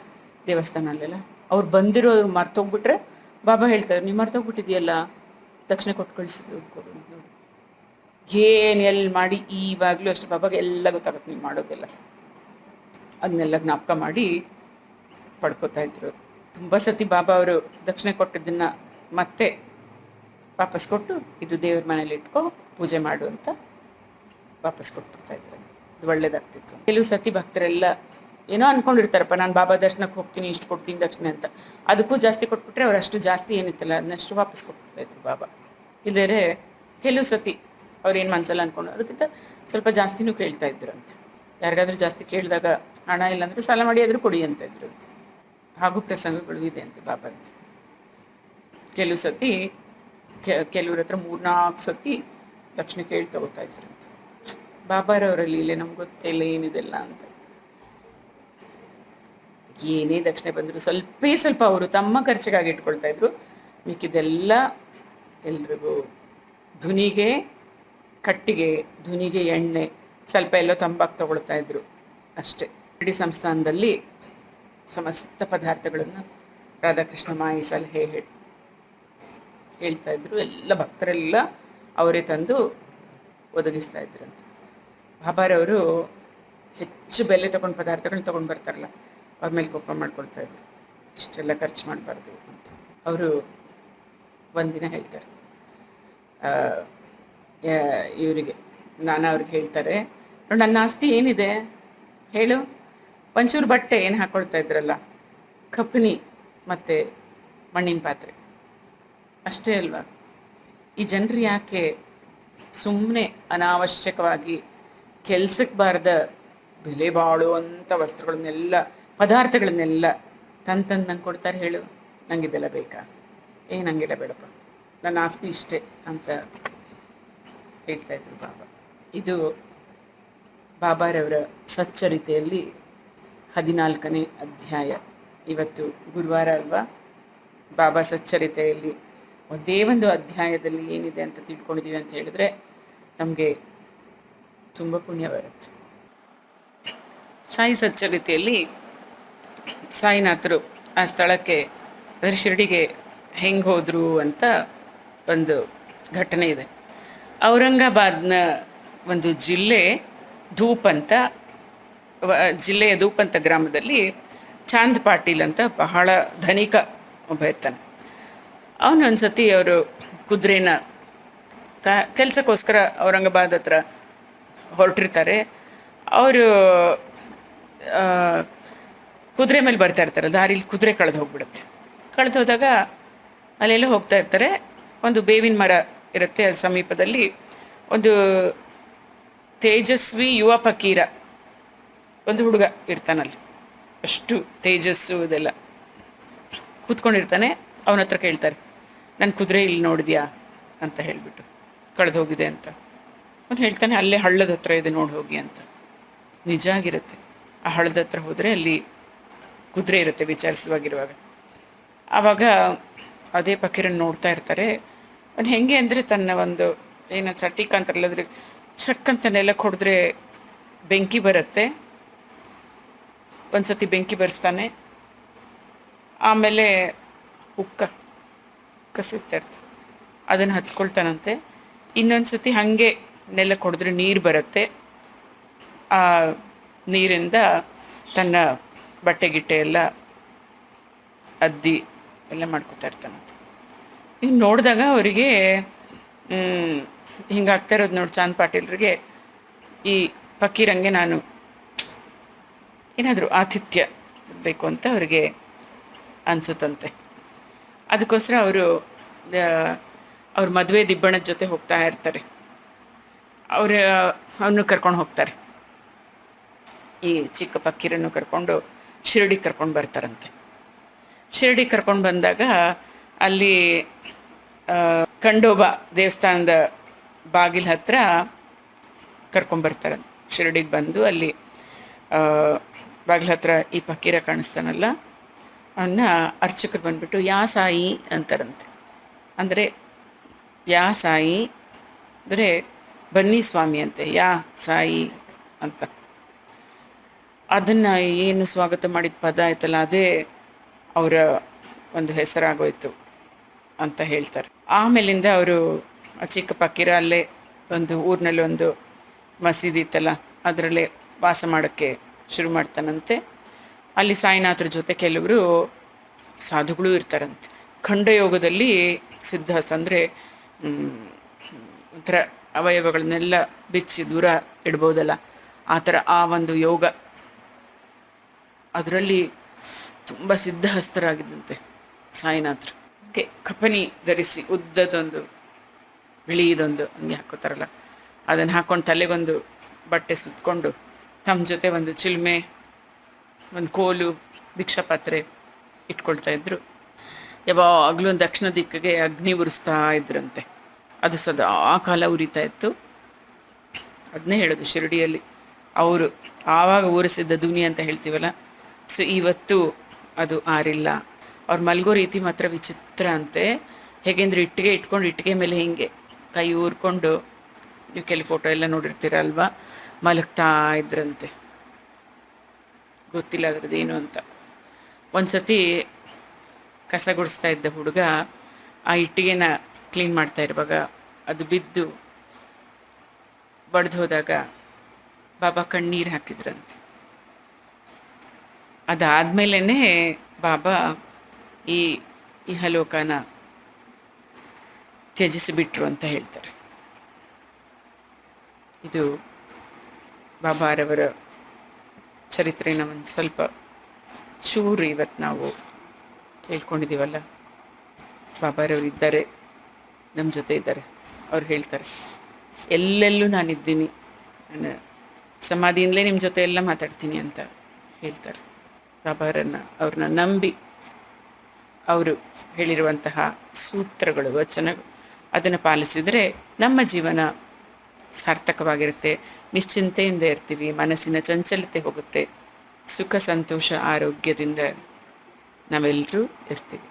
ದೇವಸ್ಥಾನಲ್ಲೆಲ್ಲ. ಅವ್ರು ಬಂದಿರೋರು ಮರ್ತೋಗ್ಬಿಟ್ರೆ ಬಾಬಾ ಹೇಳ್ತಾರೆ, ನೀವು ಮರ್ತೋಗ್ಬಿಟ್ಟಿದೆಯಲ್ಲ ದಕ್ಷಿಣೆ ಕೊಟ್ಟು ಕಳಿಸಿದ್ದು ಕೊಡು. ಏನು ಎಲ್ಲಿ ಮಾಡಿ ಈವಾಗಲೂ ಅಷ್ಟು ಬಾಬಾಗೆ ಎಲ್ಲ ಗೊತ್ತಾಗುತ್ತೆ ನೀವು ಮಾಡೋದೆಲ್ಲ. ಅದನ್ನೆಲ್ಲ ಜ್ಞಾಪಕ ಮಾಡಿ ಪಡ್ಕೋತಾ ಇದ್ರು. ತುಂಬ ಸತಿ ಬಾಬಾ ಅವರು ದಕ್ಷಿಣೆ ಕೊಟ್ಟಿದ್ದನ್ನು ಮತ್ತೆ ವಾಪಸ್ ಕೊಟ್ಟು, ಇದು ದೇವ್ರ ಮನೇಲಿ ಇಟ್ಕೋ, ಪೂಜೆ ಮಾಡು ಅಂತ ವಾಪಸ್ ಕೊಟ್ಬಿಡ್ತಾ ಇದ್ರು. ಇದು ಒಳ್ಳೇದಾಗ್ತಿತ್ತು. ಕೆಲವು ಸತಿ ಭಕ್ತರೆಲ್ಲ ಏನೋ ಅಂದ್ಕೊಂಡಿರ್ತಾರಪ್ಪ, ನಾನು ಬಾಬಾ ದರ್ಶನಕ್ಕೆ ಹೋಗ್ತೀನಿ, ಇಷ್ಟು ಕೊಡ್ತೀನಿ ದಕ್ಷಿಣೆ ಅಂತ. ಅದಕ್ಕೂ ಜಾಸ್ತಿ ಕೊಟ್ಬಿಟ್ರೆ ಅವ್ರು ಅಷ್ಟು ಜಾಸ್ತಿ ಏನಿತ್ತಲ್ಲ ಅದನ್ನಷ್ಟು ವಾಪಸ್ ಕೊಟ್ಬಿಡ್ತಾಯಿದ್ರು ಬಾಬಾ. ಇಲ್ಲದೇ ಕೆಲವು ಸತಿ ಅವ್ರೇನು ಮನಸ್ಸಲ್ಲ ಅಂದ್ಕೊಂಡು ಅದಕ್ಕಿಂತ ಸ್ವಲ್ಪ ಜಾಸ್ತಿನೂ ಕೇಳ್ತಾ ಇದ್ರು ಅಂತ. ಯಾರಿಗಾದ್ರೂ ಜಾಸ್ತಿ ಕೇಳಿದಾಗ ಹಣ ಇಲ್ಲಾಂದರೆ ಸಾಲ ಮಾಡಿ ಆದರೂ ಕೊಡಿ ಅಂತ ಇದ್ರು ಅಂತ. ಹಾಗೂ ಪ್ರಸಂಗಗಳು ಇದೆ ಅಂತ ಬಾಬಾಂತ. ಕೆಲವು ಸತಿ ಕೆಲವ್ರ ಹತ್ರ 3-4 ಸತಿ ದಕ್ಷಿಣೆ ಕೇಳಿ ತಗೋತಾ ಇದ್ರು ಅಂತ. ಬಾಬಾರವರಲ್ಲಿ ಇಲ್ಲೇ ನಮ್ಗೆ ಗೊತ್ತಿಲ್ಲ ಏನಿದೆಲ್ಲ ಅಂತ. ಏನೇ ದಕ್ಷಿಣೆ ಬಂದರೂ ಸ್ವಲ್ಪ ಅವರು ತಮ್ಮ ಖರ್ಚಿಗಾಗಿ ಇಟ್ಕೊಳ್ತಾ ಇದ್ರು. ಮಿಕ್ಕಿದೆಲ್ಲ ಎಲ್ರಿಗೂ ಧುನಿಗೆ ಕಟ್ಟಿಗೆ, ಧುನಿಗೆ ಎಣ್ಣೆ, ಸ್ವಲ್ಪ ಎಲ್ಲೋ ತಂಬಾಕು ತಗೊಳ್ತಾ ಇದ್ರು ಅಷ್ಟೇ. ಇಡೀ ಸಂಸ್ಥಾನದಲ್ಲಿ ಸಮಸ್ತ ಪದಾರ್ಥಗಳನ್ನು ರಾಧಾಕೃಷ್ಣ ಮಾಯಿ ಸಲಹೆ ಹೇಳ್ತಾ ಇದ್ರು. ಎಲ್ಲ ಭಕ್ತರೆಲ್ಲ ಅವರೇ ತಂದು ಒದಗಿಸ್ತಾ ಇದ್ರಂತೆ. ಬಾಬಾರವರು ಹೆಚ್ಚು ಬೆಲೆ ತಗೊಂಡು ಪದಾರ್ಥಗಳನ್ನ ತೊಗೊಂಡು ಬರ್ತಾರಲ್ಲ, ಅವ್ರ ಮೇಲೆ ಕೋಪ ಮಾಡ್ಕೊಳ್ತಾ ಇದ್ರು, ಇಷ್ಟೆಲ್ಲ ಖರ್ಚು ಮಾಡಬಾರ್ದು ಅಂತ. ಅವರು ಒಂದಿನ ಹೇಳ್ತಾರೆ ಇವರಿಗೆ, ಅವ್ರಿಗೆ ಹೇಳ್ತಾರೆ, ನನ್ನ ಆಸ್ತಿ ಏನಿದೆ ಹೇಳು, ಒಂಚೂರು ಬಟ್ಟೆ ಏನು ಹಾಕ್ಕೊಳ್ತಾ ಇದ್ರಲ್ಲ, ಕಪ್ಪನಿ ಮತ್ತು ಮಣ್ಣಿನ ಪಾತ್ರೆ ಅಷ್ಟೇ ಅಲ್ವಾ. ಈ ಜನರು ಯಾಕೆ ಸುಮ್ಮನೆ ಅನಾವಶ್ಯಕವಾಗಿ ಕೆಲ್ಸಕ್ಕೆ ಬಾರದ ಬೆಲೆ ಬಾಳುವಂಥ ವಸ್ತ್ರಗಳನ್ನೆಲ್ಲ, ಪದಾರ್ಥಗಳನ್ನೆಲ್ಲ ತಂದು ನಂಗೆ ಕೊಡ್ತಾರೆ ಹೇಳು? ನನಗಿದೆಲ್ಲ ಬೇಕಾ? ನಂಗೆಲ್ಲ ಬೇಡಪ್ಪ, ನನ್ನ ಆಸ್ತಿ ಇಷ್ಟೇ ಅಂತ ಹೇಳ್ತಾ ಇದ್ರು ಬಾಬಾ. ಇದು ಬಾಬಾರವರ ಸಚ್ಚರಿತೆಯಲ್ಲಿ 14ನೇ ಅಧ್ಯಾಯ. ಇವತ್ತು ಗುರುವಾರ ಅಲ್ವಾ? ಬಾಬಾ ಸಚ್ಚರಿತೆಯಲ್ಲಿ ಒಂದೇ ಒಂದು ಅಧ್ಯಾಯದಲ್ಲಿ ಏನಿದೆ ಅಂತ ತಿಳ್ಕೊಂಡಿದ್ದೀವಿ ಅಂತ ಹೇಳಿದ್ರೆ ನಮಗೆ ತುಂಬ ಪುಣ್ಯ ಬರುತ್ತೆ. ಸಾಯಿ ಸಚ್ಚರಿತೆಯಲ್ಲಿ ಸಾಯಿನಾಥರು ಆ ಸ್ಥಳಕ್ಕೆ, ಅದರ ಶಿರಡಿಗೆ ಹೆಂಗೆ ಹೋದರು ಅಂತ ಒಂದು ಘಟನೆ ಇದೆ. ಔರಂಗಾಬಾದ್ನ ಒಂದು ಜಿಲ್ಲೆ ಧೂಪ್ ಅಂತ, ಜಿಲ್ಲೆಯ ಧೂಪ್ ಅಂತ ಗ್ರಾಮದಲ್ಲಿ ಚಾಂದ್ ಪಾಟೀಲ್ ಅಂತ ಬಹಳ ಧನಿಕ ಒಬ್ಬ ಇರ್ತಾನೆ. ಅವನು ಒಂದು ಸತಿ ಅವರು ಕುದುರೆನ ಕೆಲಸಕ್ಕೋಸ್ಕರ ಔರಂಗಾಬಾದ್ ಹತ್ರ ಹೊರಟಿರ್ತಾರೆ. ಅವರು ಕುದುರೆ ಮೇಲೆ ಬರ್ತಾ ಇರ್ತಾರೆ, ದಾರಿಲಿ ಕುದುರೆ ಕಳೆದು ಹೋಗ್ಬಿಡುತ್ತೆ. ಕಳೆದು ಹೋದಾಗ ಅಲ್ಲೆಲ್ಲ ಹೋಗ್ತಾ ಇರ್ತಾರೆ, ಒಂದು ಬೇವಿನ ಮರ ಇರುತ್ತೆ. ಅದ್ರ ಸಮೀಪದಲ್ಲಿ ಒಂದು ತೇಜಸ್ವಿ ಯುವ ಫಕೀರ ಒಂದು ಹುಡುಗ ಇರ್ತಾನಲ್ಲಿ. ಅಷ್ಟು ತೇಜಸ್ಸು ಇದೆಲ್ಲ ಕೂತ್ಕೊಂಡಿರ್ತಾನೆ. ಅವನ ಹತ್ರ ಕೇಳ್ತಾರೆ, ನನ್ನ ಕುದುರೆ ಇಲ್ಲಿ ನೋಡಿದ್ಯಾ ಅಂತ ಹೇಳಿಬಿಟ್ಟು, ಕಳೆದು ಹೋಗಿದೆ ಅಂತ. ಅವನು ಹೇಳ್ತಾನೆ, ಅಲ್ಲೇ ಹಳ್ಳದ ಹತ್ರ ಇದೆ, ನೋಡಿ ಹೋಗಿ ಅಂತ. ನಿಜ ಆಗಿರುತ್ತೆ. ಆ ಹಳ್ಳದ ಹತ್ರ ಹೋದರೆ ಅಲ್ಲಿ ಕುದುರೆ ಇರುತ್ತೆ ವಿಚಾರಿಸುವಾಗಿರುವಾಗ. ಆವಾಗ ಅದೇ ಫಕೀರನ್ನು ನೋಡ್ತಾ ಇರ್ತಾರೆ. ಅವನು ಹೆಂಗೆ ಅಂದರೆ ತನ್ನ ಒಂದು ಏನೋ ಸಟೀಕ್ ಅಂತಾರಲ್ಲ, ಅದ್ರ ಚಕ್ಕಂತ ನೆಲಕ್ಕೆ ಹೊಡೆದ್ರೆ ಬೆಂಕಿ ಬರುತ್ತೆ. ಒಂದು ಸತಿ ಬೆಂಕಿ ಬರೆಸ್ತಾನೆ, ಆಮೇಲೆ ಉಕ್ಕ ಸಿಗ್ತಾ ಇರ್ತಾರೆ, ಅದನ್ನು ಹಚ್ಕೊಳ್ತಾನಂತೆ. ಇನ್ನೊಂದು ಸತಿ ಹಾಗೆ ನೆಲಕ್ಕೆ ಹೊಡೆದ್ರೆ ನೀರು ಬರುತ್ತೆ. ಆ ನೀರಿಂದ ತನ್ನ ಬಟ್ಟೆ ಗಿಟ್ಟೆ ಎಲ್ಲ ಅದ್ದಿ ಎಲ್ಲ ಮಾಡ್ಕೊತಾ ಇರ್ತಾನಂತೆ. ಈಗ ನೋಡಿದಾಗ ಅವರಿಗೆ ಹಿಂಗಾಗ್ತಾ ಇರೋದು ನೋಡಿ ಚಾಂದ್ ಪಾಟೀಲ್ರಿಗೆ, ಈ ಫಕೀರಂಗೆ ನಾನು ಏನಾದರೂ ಆತಿಥ್ಯ ಬೇಕು ಅಂತ ಅವರಿಗೆ ಅನಿಸುತ್ತಂತೆ. ಅದಕ್ಕೋಸ್ಕರ ಅವ್ರ ಮದುವೆ ದಿಬ್ಬಣದ ಜೊತೆ ಹೋಗ್ತಾ ಇರ್ತಾರೆ. ಅವನು ಕರ್ಕೊಂಡು ಹೋಗ್ತಾರೆ. ಈ ಚಿಕ್ಕ ಫಕೀರನ್ನು ಕರ್ಕೊಂಡು ಶಿರಡಿಗೆ ಕರ್ಕೊಂಡು ಬರ್ತಾರಂತೆ. ಶಿರಡಿಗೆ ಕರ್ಕೊಂಡು ಬಂದಾಗ ಅಲ್ಲಿ ಖಂಡೋಬಾ ದೇವಸ್ಥಾನದ ಬಾಗಿಲ ಹತ್ರ ಕರ್ಕೊಂಬರ್ತಾರೆ. ಶಿರಡಿಗೆ ಬಂದು ಅಲ್ಲಿ ಬಾಗಿಲ ಹತ್ರ ಈ ಫಕೀರ ಕಾಣಿಸ್ತಾನಲ್ಲ, ಅವನ್ನ ಅರ್ಚಕರು ಬಂದುಬಿಟ್ಟು ಯಾ ಸಾಯಿ ಅಂತಾರಂತೆ. ಅಂದರೆ ಯಾ ಸಾಯಿ ಅಂದರೆ ಬನ್ನಿ ಸ್ವಾಮಿ ಅಂತೆ, ಯಾ ಸಾಯಿ ಅಂತ. ಅದನ್ನು ಏನು ಸ್ವಾಗತ ಮಾಡಿದ ಪದ ಆಯ್ತಲ್ಲ, ಅದೇ ಅವರ ಒಂದು ಹೆಸರಾಗೋಯ್ತು ಅಂತ ಹೇಳ್ತಾರೆ. ಆಮೇಲಿಂದ ಅವರು ಚಿಕ್ಕ ಫಕೀರ ಅಲ್ಲೇ ಒಂದು ಊರಿನಲ್ಲಿ ಒಂದು ಮಸೀದಿ ಇತ್ತಲ್ಲ, ಅದರಲ್ಲೇ ವಾಸ ಮಾಡೋಕ್ಕೆ ಶುರು ಮಾಡ್ತಾನಂತೆ. ಅಲ್ಲಿ ಸಾಯಿನಾಥರ ಜೊತೆ ಕೆಲವರು ಸಾಧುಗಳು ಇರ್ತಾರಂತೆ. ಖಂಡಯೋಗದಲ್ಲಿ ಸಿದ್ಧಾಸ ಅಂದರೆ ಒಂಥರ ಅವಯವಗಳನ್ನೆಲ್ಲ ಬಿಚ್ಚಿ ದೂರ ಇಡ್ಬೋದಲ್ಲ, ಆ ಥರ ಆ ಒಂದು ಯೋಗ, ಅದರಲ್ಲಿ ತುಂಬ ಸಿದ್ಧಹಸ್ತರಾಗಿದ್ದಂತೆ ಸಾಯಿನಾಥರು. ಕಫನಿ ಧರಿಸಿ ಉದ್ದದೊಂದು ಬಿಳಿದೊಂದು ಹಂಗೆ ಹಾಕೋತಾರಲ್ಲ, ಅದನ್ನು ಹಾಕ್ಕೊಂಡು ತಲೆಗೊಂದು ಬಟ್ಟೆ ಸುತ್ತಕೊಂಡು ತಮ್ಮ ಜೊತೆ ಒಂದು ಚಿಲ್ಮೆ, ಒಂದು ಕೋಲು, ಭಿಕ್ಷಾಪಾತ್ರೆ ಇಟ್ಕೊಳ್ತಾ ಇದ್ರು. ಯಾವಾಗಲೂ ಒಂದು ದಕ್ಷಿಣ ದಿಕ್ಕಿಗೆ ಅಗ್ನಿ ಉರಿಸ್ತಾ ಇದ್ರಂತೆ. ಅದು ಸದಾ ಕಾಲ ಉರಿತಾ ಇತ್ತು. ಅದನ್ನೇ ಹೇಳೋದು ಶಿರಡಿಯಲ್ಲಿ ಅವರು ಆವಾಗ ಉರಿಸಿದ್ದ ದುನಿ ಅಂತ ಹೇಳ್ತೀವಲ್ಲ, ಸೊ ಇವತ್ತು ಅದು ಆರಿಲ್ಲ. ಅವ್ರು ಮಲ್ಗೋ ರೀತಿ ಮಾತ್ರ ವಿಚಿತ್ರ ಅಂತೆ. ಹೇಗೆಂದ್ರೆ ಇಟ್ಟಿಗೆ ಇಟ್ಕೊಂಡು ಇಟ್ಟಿಗೆ ಮೇಲೆ ಹಿಂಗೆ ಕೈ ಊರ್ಕೊಂಡು, ನೀವು ಕೆಲವು ಫೋಟೋ ಎಲ್ಲ ನೋಡಿರ್ತೀರಲ್ವ, ಮಲಗ್ತಾ ಇದ್ರಂತೆ. ಗೊತ್ತಿಲ್ಲ ಅದ್ರದ್ದು ಏನು ಅಂತ. ಒಂದು ಸತಿ ಕಸ ಗುಡಿಸ್ತಾ ಇದ್ದ ಹುಡುಗ ಆ ಇಟ್ಟಿಗೆನ ಕ್ಲೀನ್ ಮಾಡ್ತಾ ಇರುವಾಗ ಅದು ಬಿದ್ದು ಬಡ್ದು ಹೋದಾಗ ಬಾಬಾ ಕಣ್ಣೀರು ಹಾಕಿದ್ರಂತೆ. ಅದಾದಮೇಲೇ ಬಾಬಾ ಈ ಇಹಲೋಕನ ತ್ಯಜಿಸಿಬಿಟ್ರು ಅಂತ ಹೇಳ್ತಾರೆ. ಇದು ಬಾಬಾರವರ ಚರಿತ್ರೆನ ಒಂದು ಸ್ವಲ್ಪ ಚೂರು ಇವತ್ತು ನಾವು ಕೇಳ್ಕೊಂಡಿದ್ದೀವಲ್ಲ. ಬಾಬಾರವರು ಇದ್ದಾರೆ, ನಮ್ಮ ಜೊತೆ ಇದ್ದಾರೆ. ಅವ್ರು ಹೇಳ್ತಾರೆ, ಎಲ್ಲೆಲ್ಲೂ ನಾನಿದ್ದೀನಿ, ನಾನು ಸಮಾಧಿಯಿಂದಲೇ ನಿಮ್ಮ ಜೊತೆ ಎಲ್ಲ ಮಾತಾಡ್ತೀನಿ ಅಂತ ಹೇಳ್ತಾರೆ. ಅವ್ರನ್ನ ನಂಬಿ ಅವರು ಹೇಳಿರುವಂತಹ ಸೂತ್ರಗಳು, ವಚನಗಳು, ಅದನ್ನು ಪಾಲಿಸಿದರೆ ನಮ್ಮ ಜೀವನ ಸಾರ್ಥಕವಾಗಿರುತ್ತೆ. ನಿಶ್ಚಿಂತೆಯಿಂದ ಇರ್ತೀವಿ, ಮನಸ್ಸಿನ ಚಂಚಲತೆ ಹೋಗುತ್ತೆ, ಸುಖ ಸಂತೋಷ ಆರೋಗ್ಯದಿಂದ ನಾವೆಲ್ಲರೂ ಇರ್ತೀವಿ.